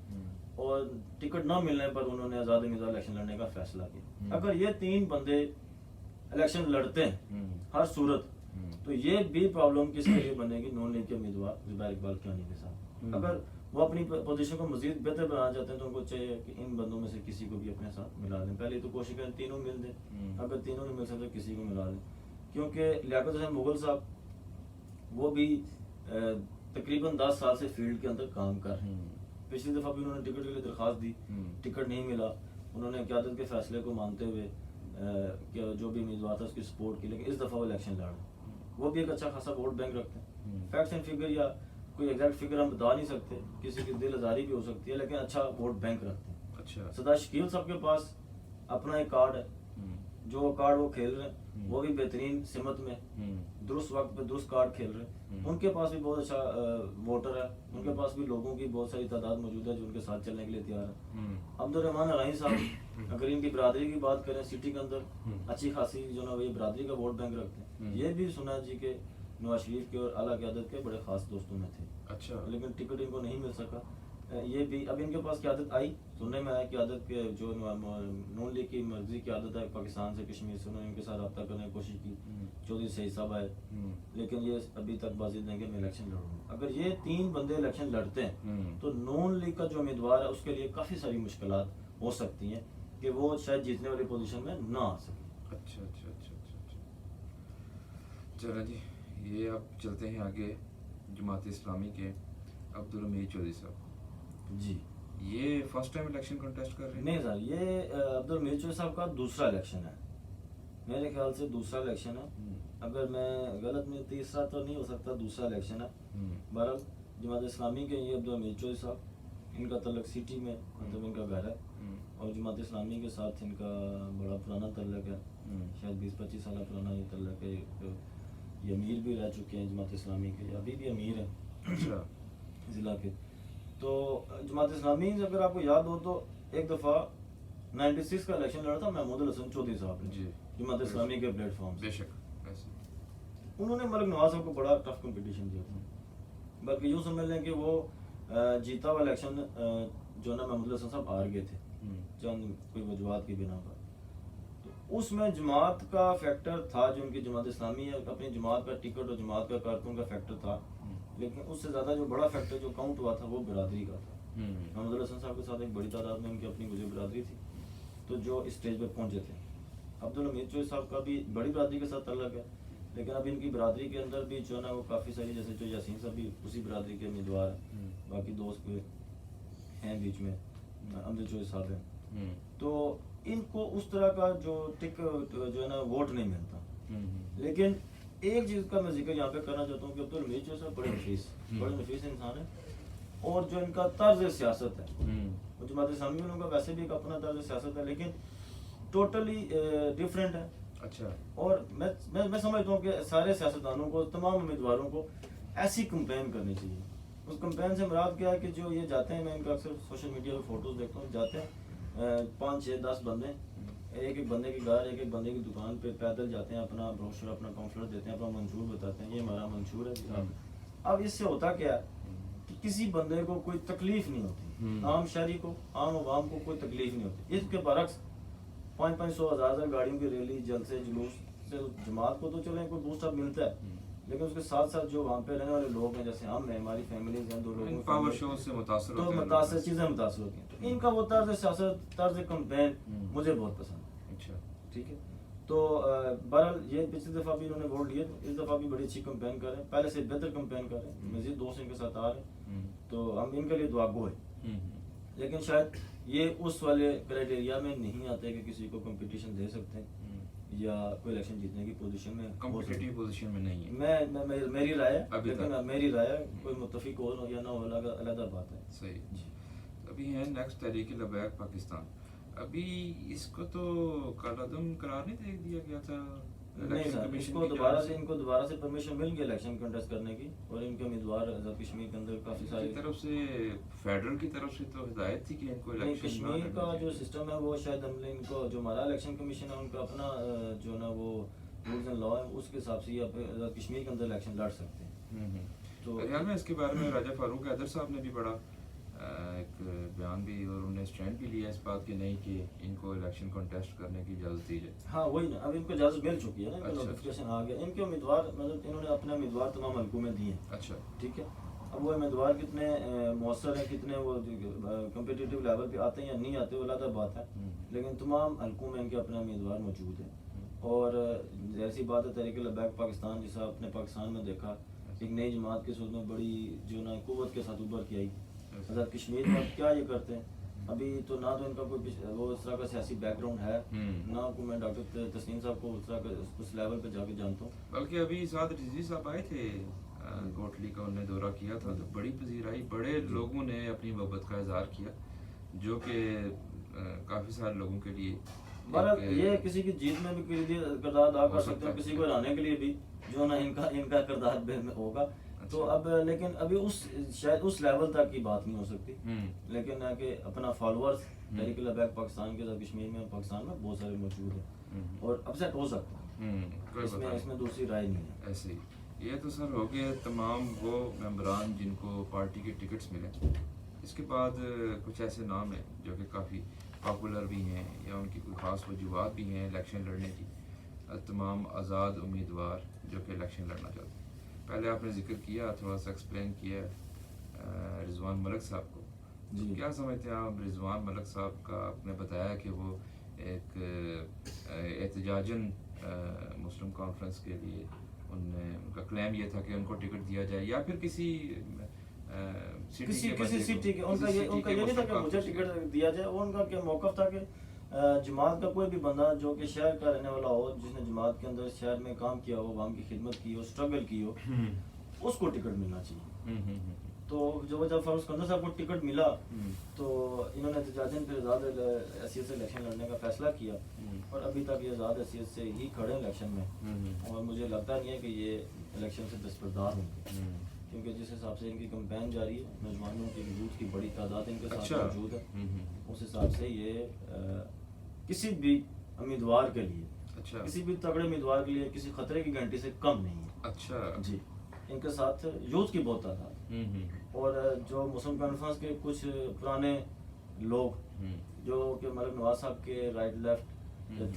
और टिकट ना मिलने पर उन्होंने आज़ाद उम्मीदवार इलेक्शन लड़ने का फैसला किया। अगर ये 3 बंदे इलेक्शन लड़ते हैं हर सूरत, तो ये भी प्रॉब्लम किसके लिए बनेगी, नून लीग के उम्मीदवार ज़ुबैर इकबाल कियानी के साथ। अगर वो अपनी पोजीशन को मजीद बेहतर बनाना चाहते हैं तो उनको चाहिए कि इन बंदों में से किसी को भी अपने साथ मिला दें। पहले तो कोशिश करें तीनों मिल दें, अगर तीनों नहीं मिल सकते किसी को मिला दें, क्योंकि लियाकत हुसैन मुगल साहब वो भी तकरीबन 10 साल से फील्ड के अंदर काम कर रहे हैं। पिछली दफ़ा भी उन्होंने टिकट के लिए दरख्वास्त दी, टिकट नहीं मिला, उन्होंने क़यादत के फैसले को मानते हुए कि जो भी उम्मीदवार था उसकी सपोर्ट की, लेकिन इस दफ़ा वो इलेक्शन लड़ रहे हैं। वो भी एक अच्छा खासा वोट बैंक रखते हैं। फैक्ट्स एंड फिगर या कोई एग्जैक्ट फिगर हम बता नहीं सकते, किसी की दिल आज़ारी भी हो सकती है, लेकिन अच्छा वोट बैंक रखते हैं। अच्छा। सदा शकील साहब के पास अपना एक कार्ड है, जो कार्ड वो खेल रहे हैं वो भी बेहतरीन सिमत में दुरुस्त वक्त पे दुरुस्त कार्ड खेल रहे हैं। उनके पास भी बहुत अच्छा वोटर है, उनके पास भी लोगों की बहुत सारी तादाद मौजूद है जो उनके साथ चलने के लिए तैयार है। अब्दुर्रहमान अलाही साहब अगर इनकी बरादरी की बात करें, सिटी के अंदर अच्छी खासी जो ना ये बरादरी का वोट बैंक रखते हैं। ये भी सुना जी के नवाज शरीफ के और आला क़यादत के बड़े खास दोस्तों में थे। अच्छा। लेकिन टिकट इनको नहीं मिल सका। ये भी अब इनके पास क़यादत आई, सुनने में आया क़यादत के जो नून लीग की मर्जी की आदत है पाकिस्तान से कश्मीर से, उन्होंने इनके साथ रब्ता करने की कोशिश की। चौधरी सईद साहब आए, लेकिन ये अभी तक बाजी देंगे मैं इलेक्शन लड़ूंगा। अगर ये 3 बंदे इलेक्शन लड़ते हैं तो नून लीग का जो उम्मीदवार है उसके लिए काफ़ी सारी मुश्किलात हो सकती हैं कि वो शायद जीतने वाली पोजीशन में ना आ सके। अच्छा अच्छा अच्छा अच्छा अच्छा। चलो जी, ये अब चलते हैं आगे। जमात इस्लामी के अब्दुल हमीद चौधरी साहब जी, ये फर्स्ट टाइम इलेक्शन कंटेस्ट कर रहे हैं? नहीं सर, ये अब्दुल हमीद चौधरी साहब का दूसरा इलेक्शन है, मेरे ख्याल से दूसरा इलेक्शन है। अगर मैं गलत नहीं, तीसरा तो नहीं हो सकता, दूसरा इलेक्शन है। बहरहाल जमात इस्लामी के ये अब्दुल हमीद चौधरी साहब, इनका तल्लक सिटी में मतलब इनका घर है और जमात इस्लामी के साथ इनका बड़ा पुराना तल्लक है, शायद 20-25 साल पुराना ये तल्लक है। ये अमीर भी रह चुके हैं जमात इस्लामी के, अभी भी अमीर हैं अच्छा। ज़िला के। तो जमात इस्लामी अगर आपको याद हो तो एक दफ़ा 96 का इलेक्शन लड़ा था महमूद हसन चौधरी साहब ने जी। जमात इस्लामी के प्लेटफॉर्म से। बेशक ऐसे। उन्होंने मलिक नवाज साहब को बड़ा टफ कंपटीशन दिया था, बल्कि यूँ समझ लें कि वो जीता हुआ इलेक्शन जो ना महमूद हसन साहब हार गए थे चंद कोई वजूहत की बिना पर। तो उसमें जमात का फैक्टर था, जो उनकी जमात इस्लामी है अपनी जमात का टिकट और जमात का कारकुन का फैक्टर था, लेकिन उससे ज़्यादा जो बड़ा फैक्टर जो काउंट हुआ था वो बिरादरी का था। महमूद हसन साहब के साथ एक बड़ी तादाद में उनकी अपनी गुजर बिरादरी थी, तो जो इस स्टेज पर पहुंचे थे। अब्दुल हमीद चौधरी साहब का भी बड़ी बिरादरी के साथ तल्लक है, लेकिन अब इनकी बिरादरी के अंदर भी जो है ना वो काफ़ी सारी, जैसे जो यासीन साहब भी उसी बिरादरी के उम्मीदवार हैं, बाकी दोस्त भी हैं बीच में, अमजद चौधरी साहब हैं, तो इनको उस तरह का जो जो है ना वोट नहीं मिलता। लेकिन एक चीज़ का मैं जिक्र यहाँ पे करना चाहता हूँ कि अब्दुल हमीद चौधरी साहब बड़े नफीस इंसान है, और जो इनका तर्ज सियासत है वो जमात इस्लामी वालों का वैसे भी एक अपना तर्ज सियासत है, लेकिन टोटली डिफरेंट है। अच्छा। और मैं समझता हूँ कि सारे सियासतदानों को, तमाम उम्मीदवारों को ऐसी कंपेन करनी चाहिए। उस कंपेन से मुराद क्या है कि जो ये जाते हैं, मैं इनका अक्सर सोशल मीडिया पे फोटोज देखता हूँ, जाते हैं 5-6-10 बंदे, एक बंदे की घर, एक बंदे की दुकान पे पैदल जाते हैं, अपना ब्रोशर अपना कॉन्फ्लेट देते हैं, अपना मंशूर बताते हैं, ये हमारा मंशूर है जी। अब इससे होता क्या है कि किसी बंदे को कोई तकलीफ नहीं होती, आम शहरी को, आम आवाम को कोई तकलीफ नहीं होती। इसके बरक्स 500-500 हज़ार गाड़ियों की रैली, जलसे, जुलूस से जमात को तो चले कोई बूस्ट अप मिलता है, लेकिन उसके साथ साथ जो वहाँ पे रहने वाले लोग हैं, जैसे हम हैं, हमारी फैमिलीज हैं, 2 लोगों की पावर शो से मुतासर तो होते हैं, मुतासर चीज़ें मुतासर होती हैं। तो इनका वो तर्ज सियासत, तर्ज कंपेन मुझे बहुत पसंद है। अच्छा। ठीक है, तो बहरहाल ये पिछली दफ़ा भी इन्होंने वोट लिए, इस दफ़ा भी बड़ी अच्छी कंपेन कर रहे हैं, पहले से बेहतर कंपेन कर रहे हैं, मजीद दोस्त इनके साथ आ रहे हैं, तो हम इनके लिए दुआ गो है। लेकिन शायद ये उस वाले क्राइटेरिया में नहीं आते कि किसी को कंपटीशन दे सकते हैं या कोई इलेक्शन जीतने की पोजीशन में, कॉम्पिटिटिव पोजीशन में नहीं है। मेरी राय है, अभी लेकिन मेरी राय है, कोई मुत्तफिक हो या ना हो अलग बात है। सही जी। अभी है नेक्स्ट तहरीक लबैक पाकिस्तान, अभी इसको तो कालादम करार नहीं दे दिया गया था नहीं सर, इनको दोबारा से परमिशन मिल गई इलेक्शन कंटेस्ट करने की, और इनके उम्मीदवार आज़ाद कश्मीर के अंदर काफ़ी सारी तरफ से, फेडरल की तरफ से तो हिदायत थी कि इनको नहीं, इलेक्शन कश्मीर का जो सिस्टम है वो शायद हमने इनको, जो हमारा इलेक्शन कमीशन है उनका अपना जो ना वो रूल्स एंड लॉ है, उसके हिसाब से ये आज़ाद कश्मीर के अंदर इलेक्शन लड़ सकते हैं। तो ख्याल में इसके बारे में राजा फारूक हैदर साहब ने भी बड़ा एक बयान भी, और उन्होंने स्टैंड भी लिया इस बात के नहीं कि इनको इलेक्शन कंटेस्ट करने की इजाज़त दी जाए। हाँ वही ना, अब इनको इजाज़त मिल चुकी है ना, अच्छा, नोटिफिकेशन आ गया, इनके उम्मीदवार मतलब इन्होंने अपने उम्मीदवार तमाम हल्कों में दिए हैं। अच्छा। ठीक है, अब वो उम्मीदवार कितने मौसर हैं, कितने वो कम्पिटिटिव लेवल पे आते हैं या नहीं आते, वो अलग बात है, लेकिन तमाम हल्कों में इनके अपने उम्मीदवार मौजूद हैं। और ऐसी बात है तहरीक लबैक पाकिस्तान, जिसे आपने पाकिस्तान में देखा, एक नई जमात के सूरत में बड़ी जो ना कुव्वत के साथ उभर के आई। आज़ाद कश्मीर में क्या ये करते हैं अभी तो ना तो इनका कोई वो इस तरह का सियासी बैकग्राउंड है, हम्म। ना को मैं डॉक्टर तस्नीम साहब को उस तरह का उस लेवल पे जाके जानता हूँ। बल्कि अभी साथ रिजवी साहब आए थे कोटली का, उन्होंने दौरा किया था तो बड़ी पजीराई, बड़े लोगों ने अपनी मोहब्बत का इजहार किया, जो कि काफ़ी सारे लोगों के लिए बहरहाल एक, ये किसी की जीत में भी किरदार अदा हो कर सकता सकते हैं, है। किसी को हराने के लिए भी जो ना इनका इनका किरदार में होगा। तो अच्छा। अब लेकिन अभी उस शायद उस लेवल तक की बात नहीं हो सकती, लेकिन है कि अपना फॉलोअर्स तहरीक लबैक पाकिस्तान के साथ कश्मीर में पाकिस्तान में बहुत सारे मौजूद हैं और अपसेट हो सकता है, कोई पता नहीं। इसमें दूसरी राय नहीं है। ऐसे ही ये तो सर हो गए तमाम वो मेंबरान जिनको पार्टी के टिकट्स मिले। इसके बाद कुछ ऐसे नाम हैं जो कि काफ़ी पॉपुलर भी हैं या उनकी कोई ख़ास वजूहत भी हैं इलेक्शन लड़ने की। तमाम आज़ाद उम्मीदवार जो कि इलेक्शन लड़ना चाहते हैं, पहले आपने जिक्र किया, थोड़ा सा एक्सप्लेन किया रिजवान मलिक साहब को। जी। क्या समझते हैं आप रिजवान मलिक साहब का? आपने बताया कि वो एक एहतजाजन मुस्लिम कॉन्फ्रेंस के लिए उनका क्लेम ये था कि उनको टिकट दिया जाए या फिर किसी किसी सिटी के उनका ये नहीं था कि मुझे टिकट दिया जाए। वो उनका क्या मौक़िफ़ था कि जमात का कोई भी बंदा जो कि शहर का रहने वाला हो, जिसने जमात के अंदर शहर में काम किया हो, आवाम की खिदमत की हो, स्ट्रगल की हो, उसको टिकट मिलना चाहिए। तो जब फारूक सिकंदर साहब को टिकट मिला तो इन्होंने एहतजाजन फिर आज़ाद हैसियत से इलेक्शन लड़ने का फैसला किया और अभी तक ये आज़ाद हैसियत से ही खड़े हैं इलेक्शन में, और मुझे लगता नहीं है कि ये इलेक्शन से दस्तबरदार होंगे, क्योंकि जिस हिसाब से इनकी कैंपेन जारी है, नौजवानों की यूथ की बड़ी तादाद इनके साथ अच्छा। मौजूद है, उस हिसाब से ये किसी भी उम्मीदवार के लिए, अच्छा। किसी भी तगड़े उम्मीदवार के लिए किसी खतरे की घंटी से कम नहीं है। अच्छा जी, इनके साथ यूथ की बहुत तादाद और जो मुस्लिम कॉन्फ्रेंस के कुछ पुराने लोग जो कि मलिक नवाज साहब के राइट लेफ्ट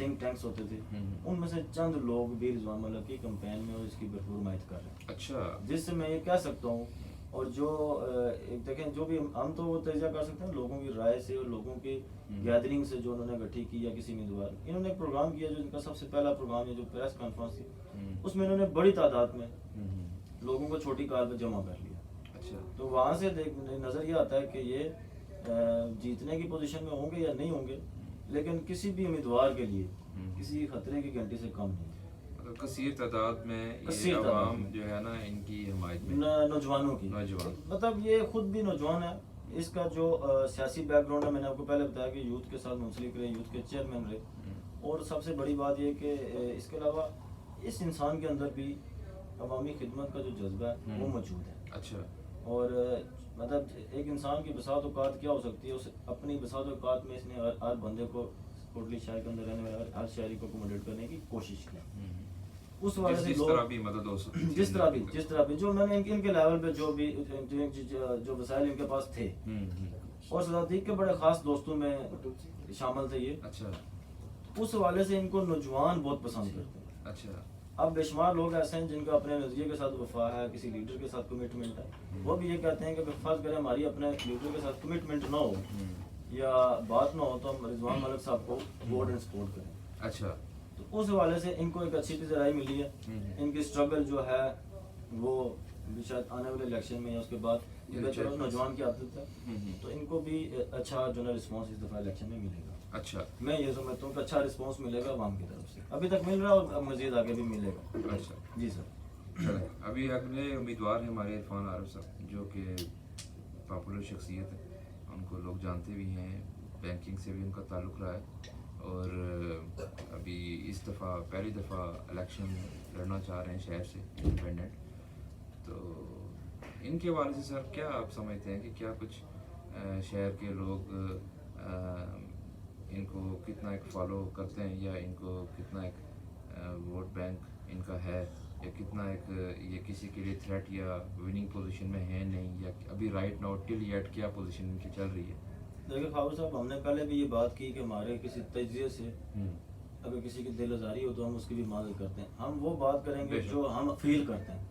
थिंक टैंक्स होते थे, उनमें से चंद लोग भी रिजवान मलिक की कैंपेन में और इसकी भरपूर हिमायत कर रहे हैं। अच्छा। जिससे मैं ये कह सकता हूँ, और जो एक देखें, जो भी हम तो वो तजिया कर सकते हैं लोगों की राय से और लोगों की गैदरिंग से जो उन्होंने इकट्ठी की या किसी उम्मीदवार, इन्होंने एक प्रोग्राम किया जो इनका सबसे पहला प्रोग्राम है, जो प्रेस कॉन्फ्रेंस थी, उसमें इन्होंने बड़ी तादाद में लोगों को छोटी कार में जमा कर लिया। अच्छा। तो वहाँ से नज़र ये आता है कि ये जीतने की पोजीशन में होंगे या नहीं होंगे, लेकिन किसी भी उम्मीदवार के लिए किसी खतरे की घंटी से कम नहीं। मतलब कसीर तादाद में ये कसीर तादाद आवाम में। जो है ना इनकी हिमायत में नौजवानों की, नौजवान। मतलब ये खुद भी नौजवान है, इसका जो सियासी बैकग्राउंड है, मैंने आपको पहले बताया कि यूथ के साथ मुंसलिक रहे, यूथ के चेयरमैन रहे, और सबसे बड़ी बात ये कि इसके अलावा इस इंसान के अंदर भी अवामी खिदमत का जो जज्बा है वो मौजूद है। अच्छा। और मतलब एक इंसान की बसात औकात क्या हो सकती है, उस अपनी बसात औकात में इसने हर बंदे को, कोटली शहर के अंदर रहने वाले हर शहरी को अकोमोडेट करने की कोशिश की। उस वजह से जिस लोग तरह भी मदद हो सकती है, जिस तरह भी जो मैंने इनके लेवल पे जो भी जो वसाइल इनके पास थे, और सदातीक के बड़े खास दोस्तों में शामिल थे ये। अच्छा। उस हवाले से इनको नौजवान बहुत पसंद करते हैं। अच्छा। अब बेशुमार लोग ऐसे हैं जिनका अपने नज़रिए के साथ वफा है, किसी लीडर के साथ कमिटमेंट है, वो भी ये कहते हैं कि फर्ज करें हमारी अपने लीडर के साथ कमिटमेंट ना हो या बात ना हो तो हम रिजवान मलिक साहब को वोट एंड सपोर्ट करें। अच्छा। तो उस हवाले से इनको एक अच्छी राय मिली है। इनकी स्ट्रगल जो है वो भी शायद आने वाले इलेक्शन में या उसके बाद, चलो नौजवान की आदत है, तो इनको भी अच्छा जो है रिस्पॉन्स इस दफ़ा इलेक्शन में मिलेगा। अच्छा। मैं ये समझता हूँ कि अच्छा रिस्पॉन्स मिलेगा अवाम की तरफ से, अभी तक मिल रहा है और मज़ीद आगे भी मिलेगा। अच्छा जी सर। चलें, अभी अगले उम्मीदवार हैं हमारे इरफान आरिफ साहब, जो कि पॉपुलर शख्सियत है, उनको लोग जानते भी हैं, बैंकिंग से भी उनका ताल्लुक़ रहा है, और अभी इस दफ़ा पहली दफ़ा इलेक्शन लड़ना चाह रहे हैं शहर से इंडिपेंडेंट। तो इनके हवाले से सर क्या आप समझते हैं कि क्या कुछ शहर के लोग इनको कितना एक फॉलो करते हैं, या इनको कितना एक वोट बैंक इनका है, या कितना एक ये किसी के लिए थ्रेट या विनिंग पोजीशन में है नहीं, या अभी राइट नाउ टिल येट क्या पोजीशन इनकी चल रही है? देखिए फारूक साहब, हमने पहले भी ये बात की कि हमारे किसी तजिए से अगर किसी की दिल आज़ारी हो तो हम उसकी भी मदद करते हैं। हम वो बात करेंगे जो हम फील करते हैं,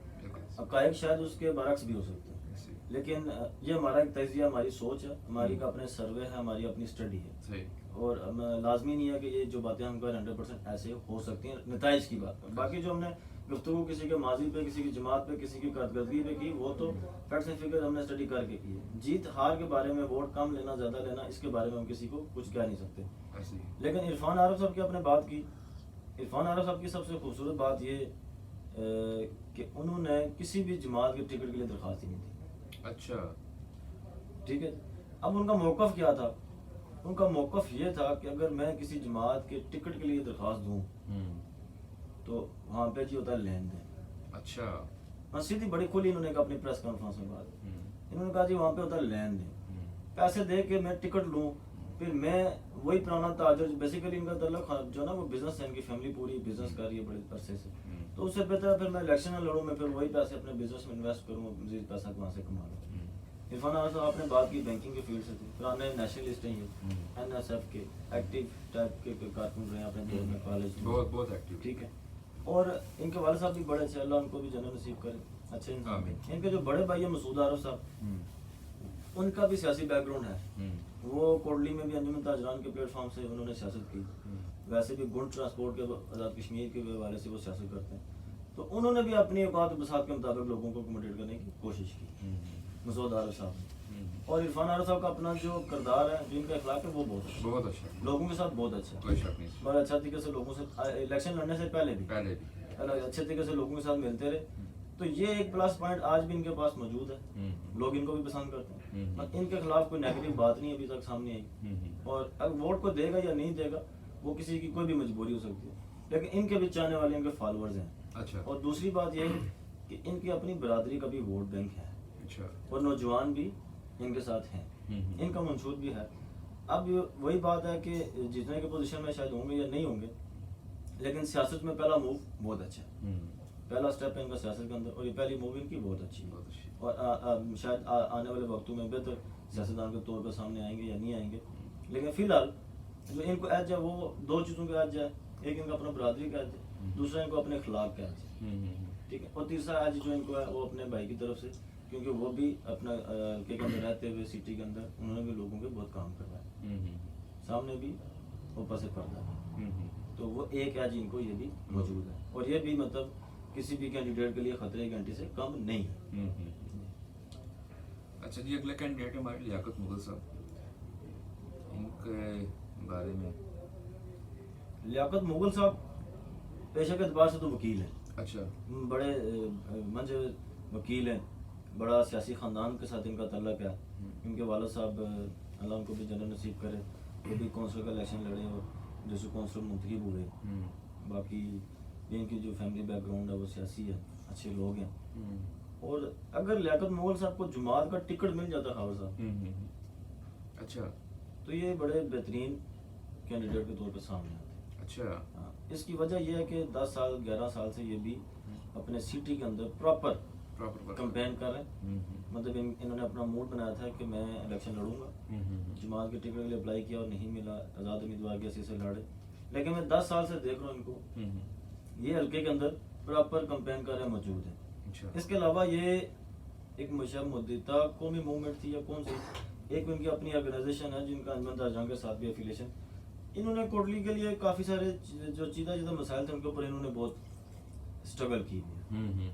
हक़ाइक़ शायद उसके बरक्स भी हो सकते हैं, लेकिन ये हमारा एक तजिया, हमारी सोच है, हमारी का अपने सर्वे है, हमारी अपनी स्टडी है। सही। और लाजमी नहीं है कि ये जो बातें हम करें 100% ऐसे हो सकती हैं, नताइज की बात। बाकी जो हमने गुफ्तगू किसी के माजी पे, किसी की जमात पे, किसी की कारकर्दगी पे की, वो तो फैक्ट्स एंड फिगर हमने स्टडी करके की है। जीत हार के बारे में, वोट कम लेना ज़्यादा लेना, इसके बारे में हम किसी को कुछ कह नहीं सकते। ऐसे ही। लेकिन इरफान आरफ साहब की आपने बात की, इरफान आरफ साहब की सबसे खूबसूरत बात ये कि उन्होंने किसी भी जमात के टिकट के लिए दरख्वास्त ही नहीं दी। अच्छा। ठीक है, अब उनका मौक़िफ़ क्या था? उनका मौक़िफ़ ये था कि अगर मैं किसी जमात के टिकट के लिए दरख्वास्त दूँ तो वहाँ पे जी होता है लेन देन। अच्छा। हाँ, सीधी बड़ी खुली इन्होंने कहा अपनी प्रेस कॉन्फ्रेंस में बात। इन्होंने कहा जी वहाँ पे होता है लेन देन, पैसे दे के मैं टिकट लूँ, फिर मैं वही पुराना ताजर, बेसिकली इनका तल्लुक जो ना वो बिजनेस है, इनकी फैमिली पूरी बिजनेस कर रही है बड़े अरसे से, तो उससे बेहतर है फिर मैं इलेक्शन में लड़ूँ, मैं फिर वही पैसे अपने बिजनेस में इन्वेस्ट करूँ, मजीद पैसा वहाँ से कमा लूँ। इरफान आरफ साहब आपने बात की बैंकिंग के फील्ड से थे, पुराने नेशनलिस्ट हैं ये, NSF के एक्टिव टाइप के कारकुन रहे अपने दौर में, कॉलेज में बहुत एक्टिव। ठीक है। और इनके वाले साहब भी बड़े अच्छे, अल्लाह उनको भी जन्नत नसीब करे, अच्छे इंसान हैं। इनके जो बड़े भाई है मसूद आरफ साहब, उनका भी सियासी बैकग्राउंड है। वो कोटली में भी अंजुमन ताजरान के प्लेटफॉर्म से उन्होंने सियासत की, वैसे भी गुंड ट्रांसपोर्ट के आज़ाद कश्मीर के हवाले से वो सियासत करते हैं, तो उन्होंने भी अपनी औकात और बसात के मुताबिक लोगों को अकोमोडेट करने की कोशिश की, मसूद आरफ साहब ने। और इरफान आरफ साहब का अपना जो किरदार है, जो इनका अखलाक है, वो बहुत अच्छा, लोगों के साथ बहुत अच्छा, कोई शक नहीं। बड़ा अच्छा तरीके से लोगों से, इलेक्शन लड़ने से पहले भी अच्छे तरीके से लोगों के साथ मिलते रहे। तो ये एक प्लस पॉइंट आज भी इनके पास मौजूद है, लोग इनको भी पसंद करते हैं, और इनके खिलाफ कोई नेगेटिव बात नहीं अभी तक सामने आई। और अगर वोट को देगा या नहीं देगा वो किसी की कोई भी मजबूरी हो सकती है, लेकिन इनके भी चाहने वाले इनके फॉलोअर्स हैं। अच्छा। और दूसरी बात यह है कि इनकी अपनी बरादरी का भी वोट बैंक है। अच्छा। और नौजवान भी इनके साथ हैं, इनका मंशूर भी है। अब वही बात है कि जीतने की पोजीशन में शायद होंगे या नहीं होंगे, लेकिन सियासत में पहला मूव बहुत अच्छा है, पहला स्टेप है इनका सियासत के अंदर, और ये पहली मूव इनकी बहुत अच्छी है। और शायद आने वाले वक्तों में बेहतर सियासतदान के तौर पर सामने आएंगे या नहीं आएंगे। लेकिन फिलहाल जो इनको एज है वो दो चीज़ों का एज है, एक इनका अपना बरादरी का एज है, दूसरा इनको अपने अखलाक का एज है, ठीक है। और तीसरा एज जो इनको है वो अपने भाई की तरफ से, क्योंकि वो भी अपना के अंदर रहते हुए सिटी के अंदर उन्होंने भी लोगों के बहुत काम करवाया, सामने भी ऊपर से पर्दा है, तो वो एक एज इनको ये भी मौजूद है। और ये भी मतलब किसी भी कैंडिडेट के लिए खतरे की घंटी से कम नहीं है। अच्छा जी, अगले कैंडिडेट हमारे लियाकत मुगल साहब, इनके बारे में। लियाकत मुगल साहब पेशे के एतबार से तो वकील हैं, अच्छा। बड़े मंज वकील हैं, बड़ा सियासी ख़ानदान के साथ इनका तल्लक है। इनके वालिद साहब अल्लाह उनको भी जन्नत नसीब करे, वो भी कौंसिल का इलेक्शन लड़े और जैसे कौंसिल मुंतखब हुए। बाकी इनकी जो फैमिली बैकग्राउंड है वो सियासी है, अच्छे लोग हैं। और अगर लियाकत मुगल साहब को जुमात का टिकट मिल जाता खावर साहब, अच्छा, तो ये बड़े बेहतरीन कैंडिडेट के तौर पर सामने आते। अच्छा। हाँ, इसकी वजह यह है कि 10 साल 11 साल से ये भी अपने सिटी के अंदर प्रॉपर कंपेन कर रहे हैं। मतलब इन्होंने अपना मूड बनाया था कि मैं इलेक्शन लड़ूंगा, जमात के टिकट के लिए अप्लाई किया और नहीं मिला, आज़ाद उम्मीदवार के से लड़े, लेकिन मैं 10 साल से देख रहा हूँ इनको ये हल्के के अंदर प्रॉपर कंपेन कर रहे मौजूद है। अच्छा। इसके अलावा ये एक मुशब मुद्दा कौमी मूवमेंट थी या कौन सी, एक उनकी अपनी ऑर्गेनाइजेशन है जिनका अंजुमन ताजरान के साथ भी एफिलिएशन, इन्होंने कोटली के लिए काफ़ी सारे जो चीज़ा मसाइल थे उनके ऊपर इन्होंने बहुत स्ट्रगल की है।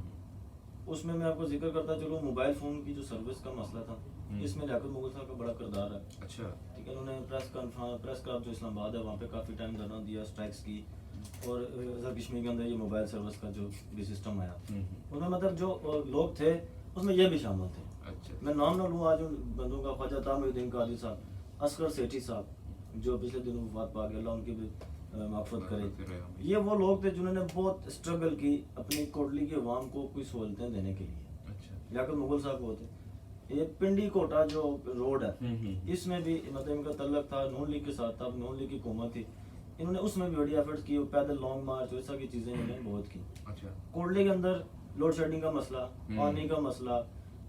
उसमें मैं आपको जिक्र करता चलूँ, मोबाइल फ़ोन की जो सर्विस का मसला था, इसमें लियाकत मुगल साहब का बड़ा किरदार है। अच्छा। ठीक है, उन्होंने प्रेस क्लब जो इस्लामाबाद है वहाँ पे काफ़ी टाइम धरना दिया, स्ट्राइक्स की, और आज़ाद कश्मीर के अंदर ये मोबाइल सर्विस का जो भी सिस्टम आया उसमें मतलब जो लोग थे उसमें ये भी शामिल थे। अच्छा। मैं नाम ना लूँ आज उन बंदों का, ख्वाजा तामुद्दीन कादी साहब, असगर सेठी साहब जो पिछले दिनों वफात पा गए, अल्लाह उनकी भी माफ़रत करे। ये वो लोग थे जिन्होंने बहुत स्ट्रगल की अपनी कोटली के अवाम को कोई सहूलतें देने के लिए। अच्छा। लियाकत मुगल साहब वो थे। ये पिंडी कोटा जो रोड है इसमें भी मतलब इनका तल्लक था, नून लीग के साथ था, नून लीग की हुकूमत थी, इन्होंने उसमें भी बड़ी एफर्ट्स की, पैदल लॉन्ग मार्च वैसा की चीज़ें इन्होंने बहुत की। अच्छा। कोटली के अंदर लोड शेडिंग का मसला, पानी का मसला,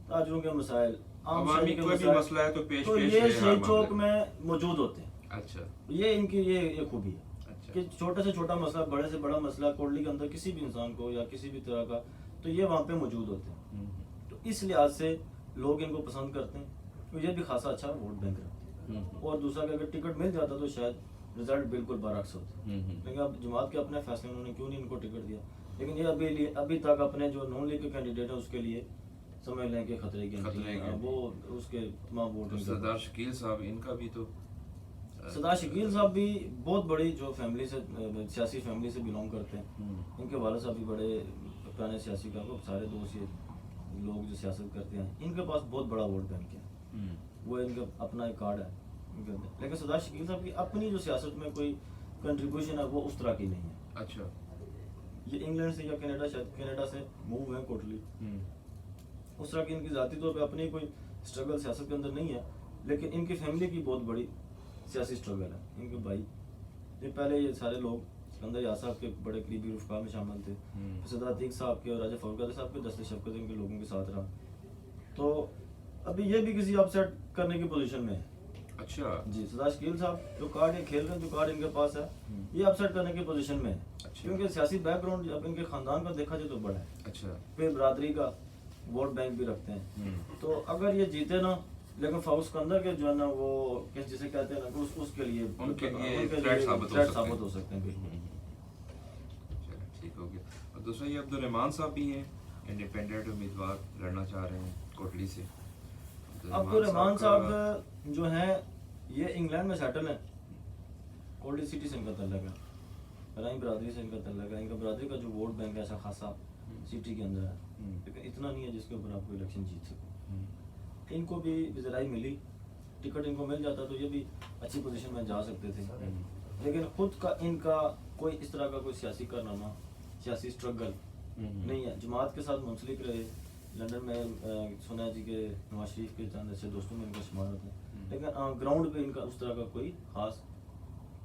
ताजरों के मसाइल, आम शहरी के मसला है तो ये शहीद चौक में मौजूद होते हैं। अच्छा। ये इनकी ये खूबी है कि छोटे से छोटा मसला, बड़े से बड़ा मसला कोटली के अंदर किसी भी इंसान को या किसी भी तरह का, तो ये वहाँ पे मौजूद होते हैं। तो इस लिहाज से लोग इनको पसंद करते हैं, तो ये भी खासा अच्छा वोट बैंक रखते हैं। और दूसरा कि अगर टिकट मिल जाता तो शायद रिजल्ट बिल्कुल बरअक्स होता। लेकिन अब जमात के अपने फैसले, उन्होंने क्यों नहीं इनको टिकट दिया, लेकिन ये अभी तक अपने जो नॉन लीग के कैंडिडेट हैं उसके लिए समझ लें कि खतरे की खतरे के। वो उसके तमाम वोट तो सरदार शकील साहब इनका भी तो सरदार शकील साहब भी बहुत बड़ी जो फैमिली से सियासी फैमिली से बिलोंग करते हैं। इनके वाले साहब भी बड़े पुराने सियासी का सारे दोस्त ये लोग जो सियासत करते हैं, इनके पास बहुत बड़ा वोट बैंक है, वो इनका अपना एक कार्ड है इनके अंदर। लेकिन सरदार शकील साहब की अपनी जो सियासत में कोई कंट्रीब्यूशन है वो उस तरह की नहीं है। अच्छा। ये इंग्लैंड से या कनाडा, शायद कनाडा से मूव है टोटली, उस तरह की इनकी ज़ाती तौर पे अपनी कोई स्ट्रगल सियासत के अंदर नहीं है। लेकिन इनकी फैमिली की बहुत बड़ी सियासी स्ट्रगल है। इनके भाई ये पहले ये सारे लोग सिकंदर याद साहब के बड़े करीबी रुफका में शामिल थे, सरदार अतीक साहब के और राजा फरुख साहब के दस्ते शफकत इनके लोगों के साथ रहा। तो अभी ये भी किसी अपसेट करने की पोजीशन में है। अच्छा जी, सरदार शकील साहब जो कार्ड ये खेल रहे हैं, जो कार्ड इनके पास है, ये अपसेट करने की पोजीशन में है। अच्छा। क्योंकि सियासी बैकग्राउंड जब इनके खानदान का देखा जाए तो बड़ा है, अच्छा। फिर बरादरी का वोट बैंक भी रखते हैं। तो अगर ये जीते ना, लेकिन फाउस सिकंदर के जो है ना वो जिसे कहते हैं ना उसके लिए उनके लिए थ्रेट साबित हो सकते हैं। बिल्कुल चलो ठीक हो गया। और दूसरा ये अब्दुल रहमान साहब भी हैं, इंडिपेंडेंट उम्मीदवार लड़ना चाह रहे हैं कोटली से। अब्दुल रहमान साहब जो हैं ये इंग्लैंड में सेटल हैं, कोटली सिटी से इनका तल्लक है, राई बरादरी से इनका तल्लक है। इनका बरादरी का जो वोट बैंक है ऐसा खासा सिटी के अंदर है, लेकिन इतना नहीं है जिसके ऊपर आपको इलेक्शन जीत सको। इनको भी वज़राई मिली, टिकट इनको मिल जाता तो ये भी अच्छी पोजीशन में जा सकते थे। लेकिन खुद का इनका कोई इस तरह का कोई सियासी कारनामा, सियासी स्ट्रगल नहीं है। जमात के साथ मुंसलिक रहे, लंदन में सोनिया जी के, नवाज शरीफ के चंद अच्छे दोस्तों में इनका शुमार होता है, लेकिन ग्राउंड पे इनका उस तरह का कोई खास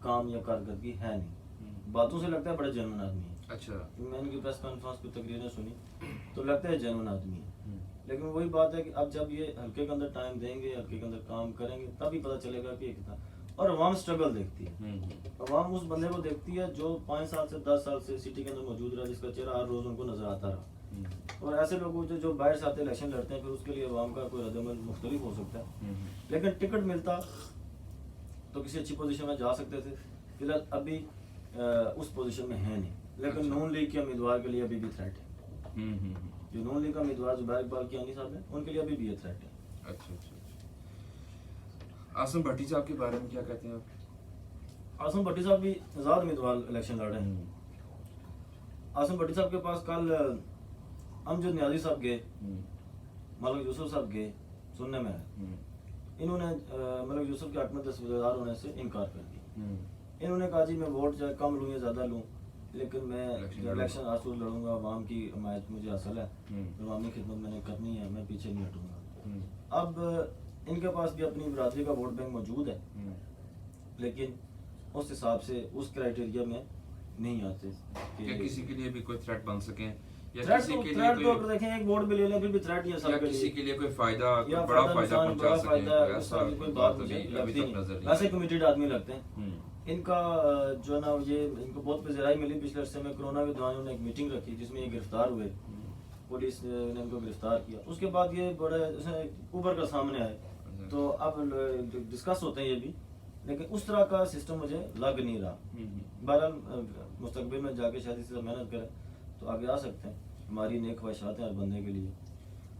काम या कारकर्दगी है नहीं। बातों से लगता है बड़ा जेन्युइन आदमी है। अच्छा। मैंने इनकी प्रेस कॉन्फ्रेंस की तकरीरें सुनी तो लगता है जेन्युइन आदमी है। लेकिन वही बात है कि अब जब ये हल्के के अंदर टाइम देंगे, हल्के के अंदर काम करेंगे, तभी पता चलेगा कि कितना। और अवाम स्ट्रगल देखती है, अवाम उस बंदे को देखती है जो 5 साल से 10 साल से सिटी के अंदर मौजूद रहा, जिसका चेहरा हर रोज उनको नजर आता रहा। और ऐसे लोग जो बाहर से आते इलेक्शन लड़ते हैं, फिर उसके लिए अवाम का कोई रद्दमल मुख्तलिफ हो सकता है। लेकिन टिकट मिलता तो किसी अच्छी पोजीशन में जा सकते थे। फिलहाल अभी उस पोजीशन में है नहीं। लेकिन नून लीग के उम्मीदवार के लिए अभी भी थ्रेट है। जो नून लीग का उम्मीदवार जुबैर इकबाल कियानी साहब हैं, उनके लिए अभी भी ये थ्रेट है। अच्छा अच्छा। आसम भट्टी साहब के बारे में क्या कहते हैं आप? आसम भट्टी साहब भी आज़ाद उम्मीदवार इलेक्शन लड़ रहे हैं। आसम भट्टी साहब के पास कल अमजद नियाजी साहब गए, मलिक यूसुफ साहब गए, सुनने में है इन्होंने मलिक यूसुफ के हक में दस्तबरदार होने से इनकार कर दिया। इन्होंने कहा जी मैं वोट चाहे कम लूँ या ज़्यादा लूँ, लेकिन मैं इलेक्शन आंसू लड़ूंगा, अवाम की हमायत मुझे हासिल है, अवामी खिदमत मैंने करनी है, मैं पीछे नहीं हटूंगा। अब इनके पास भी अपनी बरादरी का वोट बैंक मौजूद है, लेकिन उस हिसाब से उस क्राइटेरिया में नहीं आते कि किसी के लिए भी कोई थ्रेट बन सके, या थ्रेट किसी के तो लिए अगर देखें एक वोट भी ले लें फिर भी थ्रेट ही है या सबके किसी लिए, के लिए कोई फायदा, या बड़ा फायदा नुकसान, पहुंचा सके, ऐसा ऐसा कोई बात बात मुझे अभी लगती तक नजर नहीं। नहीं वैसे कमिटेड आदमी लगते हैं। इनका जो है ना ये इनको बहुत वज़राई मिली पिछले अरसे में। कोरोना के दौरान उन्होंने एक मीटिंग रखी जिसमें ये गिरफ्तार हुए, पुलिस ने इनको गिरफ्तार किया। उसके बाद ये बड़े उभर कर सामने आए, तो अब डिस्कस होते हैं ये भी, लेकिन उस तरह का सिस्टम मुझे लग नहीं रहा। बहरहाल मुस्तकबिल में जाके शायद इसी तरह मेहनत करें तो आगे आ सकते हैं। हमारी नेक ख्वाहिशात हैं हर बंदे के लिए।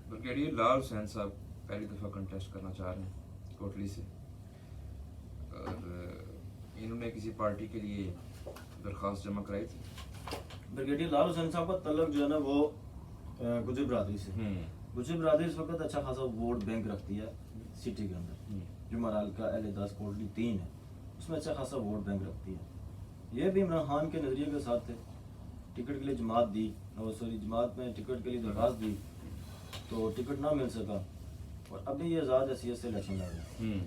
ब्रिगेडियर लाल हुसैन साहब पहली दफ़ा कंटेस्ट करना चाह रहे हैं कोटली से, और इन्होंने किसी पार्टी के लिए दरख्वास्त जमा कराई थी। ब्रिगेडियर लाल हुसैन साहब का तल्लक जो है ना वो गुजर बरादरी से। गुजर बरादरी इस वक्त अच्छा खासा वोट बैंक रखती है सिटी के अंदर। जो मराल का LA10 कोटली 3 है, उसमें अच्छा खासा वोट बैंक रखती है। ये भी इमरान खान के नज़रिए के साथ थे, टिकट के लिए जमात दी, और सॉरी जमात में टिकट के लिए दरख्वास्त दी तो टिकट ना मिल सका, और अभी ये आज़ाद हैसियत से इलेक्शन लड़ रहे हैं।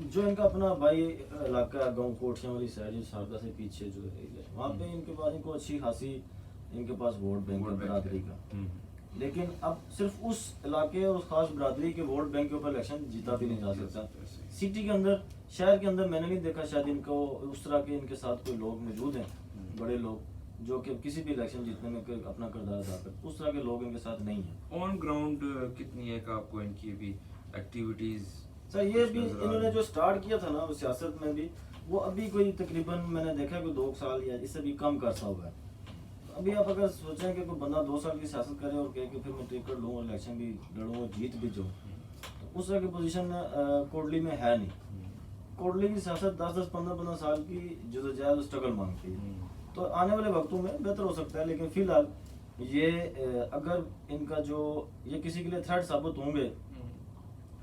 जो इनका अपना भाई इलाका गाँव कोठियाँ वाली साइड, जो शारदा से पीछे जो एरिया है, वहाँ पे इनके पास इनको अच्छी खासी इनके पास वोट बैंक है बरादरी का। लेकिन अब सिर्फ उस इलाके और उस खास बरादरी के वोट बैंक के ऊपर इलेक्शन जीता भी नहीं जा सकता। सिटी के अंदर, शहर के अंदर मैंने नहीं देखा शायद इनको उस तरह के इनके साथ कोई लोग मौजूद हैं, बड़े लोग जो कि किसी भी इलेक्शन जीतने में अपना किरदार अदा करते, उस तरह के लोग इनके साथ नहीं है। ऑन ग्राउंड कितनी है का आपको इनकी भी एक्टिविटीज? सर ये भी इन्होंने जो स्टार्ट किया था ना वो सियासत में भी, वो अभी कोई तकरीबन मैंने देखा कि 2 साल या इससे भी कम का अर्सा हुआ है। अभी आप अगर सोचें कि कोई बंदा 2 साल की सियासत करे और कहे कि फिर मैं टिकट लूँ और इलेक्शन भी लड़ूँ और जीत भी जाऊँ, तो उस तरह की पोजीशन कोटली में है नहीं। कोटली की सियासत 10-10, 15-15 साल की जदोजहद स्ट्रगल मांगती है। तो आने वाले वक्तों में बेहतर हो सकता है, लेकिन फिलहाल ये अगर इनका जो ये किसी के लिए थ्रेट साबित होंगे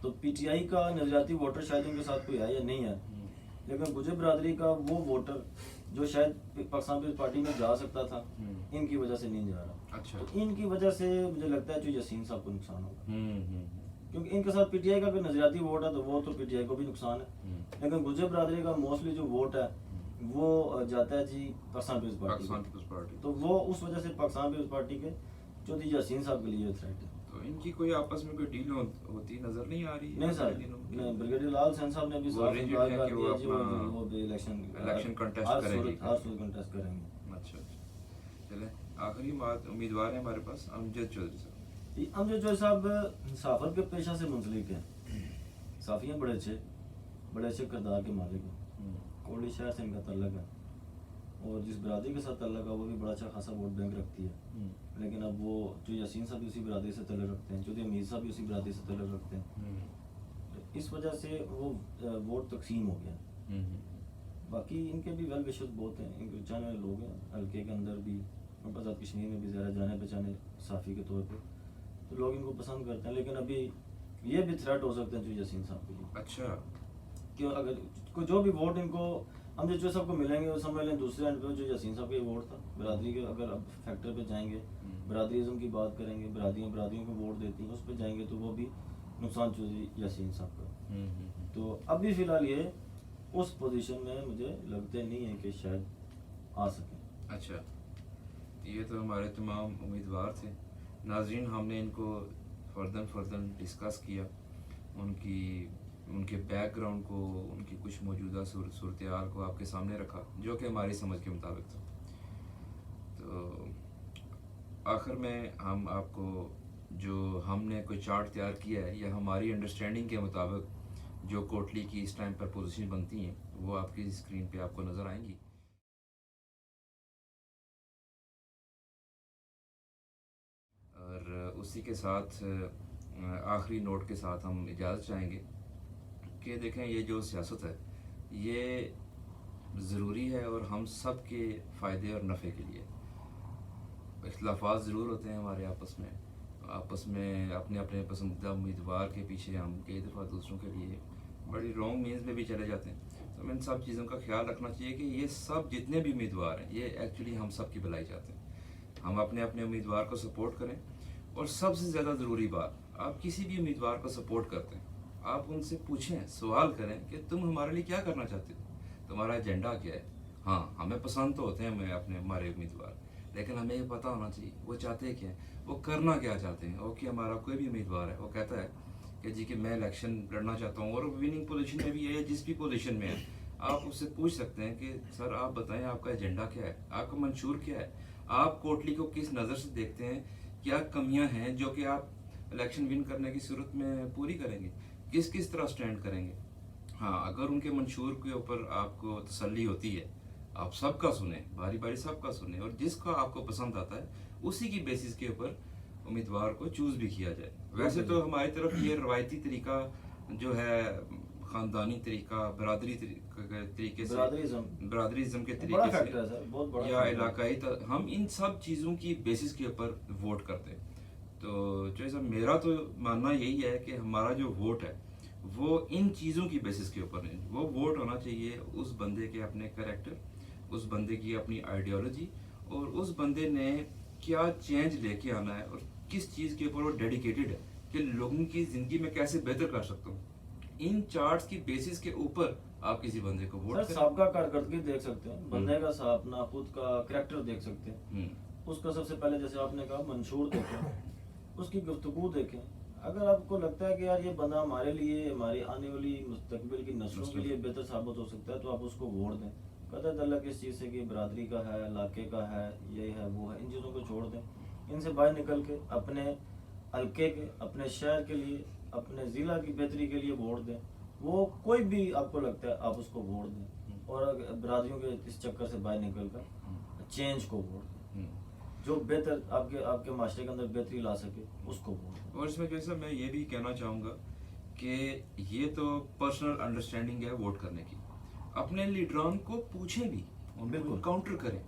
तो पीटीआई का नजरियाती वोटर शायद इनके साथ कोई है या नहीं है, लेकिन गुजर बरादरी का वो वोटर जो शायद पाकिस्तान पीपल्स पार्टी में जा सकता था, इनकी वजह से नहीं जा रहा। अच्छा। तो इनकी वजह से मुझे लगता है जो यासीन साहब को नुकसान होगा, क्योंकि इनके साथ पीटीआई का कोई नजरियाती वोट है तो वो तो पीटीआई को भी नुकसान है, लेकिन गुजर बरादरी का मोस्टली जो वोट है वो जाता है जी पाकिस्तान पीपल्स पार्टी। तो वो उस वजह से पाकिस्तान पीपल्स पार्टी के चौधरी यासीन साहब के लिए थ्रेट है। तो इनकी कोई आपस में कोई डील होती नजर नहीं आ रही? नहीं सर, नहीं, ब्रिगेडियर लाल सेन साहब ने भी साफ इनकार कर दिया जी वो भी इलेक्शन कंटेस्ट करेंगे। हर सूरत कंटेस्ट करेंगे। अच्छा, चले आखिरी बात, उम्मीदवार है हमारे पास अमजद चौधरी साहब। ये अमजद चौधरी साहब सहाफत के पेशा से मुंसलिक हैं, साफी हैं, बड़े अच्छे किरदार के मालिक हैं। कोटली शहर से इनका तल्लक है और जिस बरादरी के साथ तल्लक है वो भी बड़ा अच्छा खासा वोट बैंक रखती है, लेकिन अब वो जो यासीन साहब भी उसी बरादरी से तल्लक रखते हैं, चौधरी अमीर साहब भी उसी बरादरी से तल्लक रखते हैं, तो इस वजह से वो वोट तकसीम हो गया। बाकी इनके भी वेल विशर्स बहुत हैं, इनके जाने वाले लोग हैं हल्के के अंदर भी, आज़ाद कश्मीर में भी ज़्यादा जाने पहचाने साफ़ी के तौर पर, तो लोग इनको पसंद करते हैं, लेकिन अभी ये भी थ्रेट हो सकते हैं जो यासीन साहब के लिए। अच्छा, कि अगर कोई जो भी वोट इनको अमजद चौधरी साहब को मिलेंगे वो समझ लें दूसरे एंड पे जो यासीन साहब का वोट था बरादरी के, अगर अब फैक्टर पे जाएंगे, बरादरीज़म की बात करेंगे, बरादरियों को वोट देती हैं उस पर जाएंगे, तो वो भी नुकसान चौधरी यासीन साहब का। तो अभी फ़िलहाल ये उस पोजीशन में मुझे लगते नहीं है कि शायद आ सकें। अच्छा, ये तो हमारे तमाम उम्मीदवार थे। नाज़रीन, हमने इनको फ़र्दन डिस्कस किया, उनके बैकग्राउंड को, उनकी कुछ मौजूदा सूरत हाल को आपके सामने रखा, जो कि हमारी समझ के मुताबिक था। तो आखिर में हम आपको जो हमने कोई चार्ट तैयार किया है या हमारी अंडरस्टैंडिंग के मुताबिक जो कोटली की इस टाइम पर पोजीशन बनती हैं वो आपकी स्क्रीन पे आपको नज़र आएंगी। और उसी के साथ आखिरी नोट के साथ हम इजाज़त चाहेंगे कि देखें, ये जो सियासत है ये ज़रूरी है और हम सब के फ़ायदे और नफ़े के लिए। इख्तिलाफ़ात ज़रूर होते हैं हमारे आपस में अपने अपने पसंदीदा उम्मीदवार के पीछे हम कई दफ़ा दूसरों के लिए बड़ी रॉन्ग मीन्स में भी चले जाते हैं। तो हमें इन सब चीज़ों का ख्याल रखना चाहिए कि ये सब जितने भी उम्मीदवार हैं ये एक्चुअली हम सब की भलाई चाहते हैं। हम अपने अपने उम्मीदवार को सपोर्ट करें, और सबसे ज़्यादा ज़रूरी बात, आप किसी भी उम्मीदवार को सपोर्ट करते हैं आप उनसे पूछें, सवाल करें कि तुम हमारे लिए क्या करना चाहते हो, तुम्हारा एजेंडा क्या है। हाँ, हमें पसंद तो होते हैं हमारे उम्मीदवार, लेकिन हमें ये पता होना चाहिए वो चाहते क्या हैं, वो करना क्या चाहते हैं। और कि हमारा कोई भी उम्मीदवार है वो कहता है कि जी कि मैं इलेक्शन लड़ना चाहता हूँ और विनिंग पोजीशन में भी है या जिस भी पोजीशन में है, आप उससे पूछ सकते हैं कि सर आप बताएं आपका एजेंडा क्या है, आपका मंशूर क्या है, आप कोटली को किस नज़र से देखते हैं, क्या कमियां हैं जो कि आप इलेक्शन विन करने की सूरत में पूरी करेंगे, किस तरह स्टैंड करेंगे। हाँ, अगर उनके मंशूर के ऊपर आपको तसल्ली होती है, आप सबका सुने, बारी बारी सबका सुने, और जिसका आपको पसंद आता है उसी की बेसिस के ऊपर उम्मीदवार को चूज़ भी किया जाए। वैसे तो हमारी तरफ ये रवायती तरीका जो है, ख़ानदानी तरीका, बरादरी तरीके से, बरादरीज़म के तरीके से या इलाकाई, हम इन सब चीज़ों की बेसिस के ऊपर वोट करते हैं। तो जैसा मेरा तो मानना यही है कि हमारा जो वोट है वो इन चीज़ों की बेसिस के ऊपर नहीं, वो वोट होना चाहिए उस बंदे के अपने कैरेक्टर, उस बंदे की अपनी आइडियोलॉजी, और उस बंदे ने क्या चेंज लेके आना है और किस चीज़ के ऊपर वो डेडिकेटेड है कि लोगों की ज़िंदगी में कैसे बेहतर कर सकता हूँ। इन चार्ट्स की बेसिस के ऊपर आप किसी बंदे को वोट करें। सबका कारकर्दगी देख सकते हैं, बंदे का अपना खुद का कैरेक्टर देख सकते हैं, उसका सबसे पहले जैसे आपने कहा मंशूर देखें, उसकी गुफ्तगू देखें। अगर आपको लगता है कि यार ये बंदा हमारे लिए, हमारी आने वाली मुस्तकबिल की नस्लों के लिए बेहतर साबित हो सकता है, तो आप उसको वोट दें। कदर तल्लक इस चीज़ से कि बरादरी का है, इलाके का है, ये है वो है, इन चीज़ों को छोड़ दें। इनसे बाहर निकल के अपने हल्के के, अपने शहर के लिए, अपने ज़िला की बेहतरी के लिए वोट दें। वो कोई भी आपको लगता है आप उसको वोट दें, और बरादरियों के इस चक्कर से बाहर निकल कर चेंज को वोट दें। जो बेहतर आपके आपके माशरे के अंदर बेहतरी ला सके उसको वोट। और इसमें जैसे मैं ये भी कहना चाहूँगा कि ये तो पर्सनल अंडरस्टैंडिंग है वोट करने की, अपने लीडरान को पूछें भी, उनको बिल्कुल। काउंटर करें,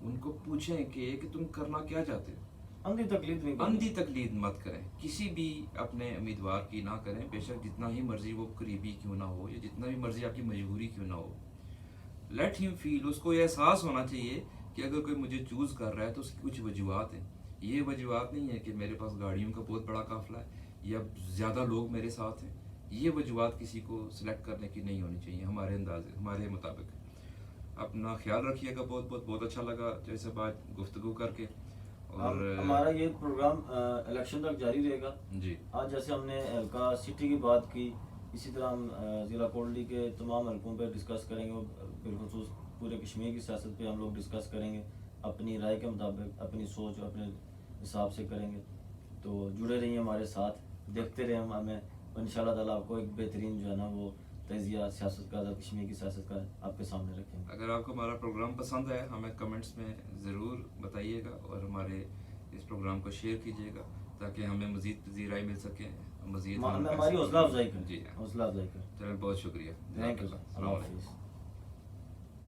उनको पूछें कि तुम करना क्या चाहते हो। अंधी तकलीफ नहीं करनी। अंधी तकलीद मत करें, किसी भी अपने उम्मीदवार की ना करें, बेशक जितना ही मर्जी वो करीबी क्यों ना हो या जितना भी मर्जी आपकी मजबूरी क्यों ना हो। लेट हिम फील, उसको ये एहसास होना चाहिए कि अगर कोई मुझे चूज़ कर रहा है तो उसकी कुछ वजूहत हैं। ये वजूहत नहीं है कि मेरे पास गाड़ियों का बहुत बड़ा काफिला है या ज़्यादा लोग मेरे साथ हैं। ये वजूहत किसी को सिलेक्ट करने की नहीं होनी चाहिए हमारे अंदाजे, हमारे मुताबिक। अपना ख्याल रखिएगा। बहुत अच्छा लगा जैसे बात गुफ्तगू करके। और हमारा ये प्रोग्राम इलेक्शन तक जारी रहेगा। जी आज जैसे हमने हल्का सिटी की बात की, इसी तरह हम ज़िला कोटली के तमाम हल्कों पर डिस्कस करेंगे और बिलखुसूस पूरे कश्मीर की सियासत पे हम लोग डिस्कस करेंगे, अपनी राय के मुताबिक अपनी सोच अपने हिसाब से करेंगे। तो जुड़े रहिए हमारे साथ, देखते रहे हम हमें, और इंशाल्लाह ताला आपको एक बेहतरीन जो है ना वो तजिया सियासत का, कश्मीर की सियासत का आपके सामने रखेंगे। अगर आपको हमारा प्रोग्राम पसंद आया हमें कमेंट्स में ज़रूर बताइएगा और हमारे इस प्रोग्राम को शेयर कीजिएगा ताकि हमें मज़ीद राय मिल सके, मज़ीद हमारी हौसला अफजाई करें। जी हौसला अफजाई करें। चलें, बहुत शुक्रिया। थैंक यू, अल्लाह हाफिज़।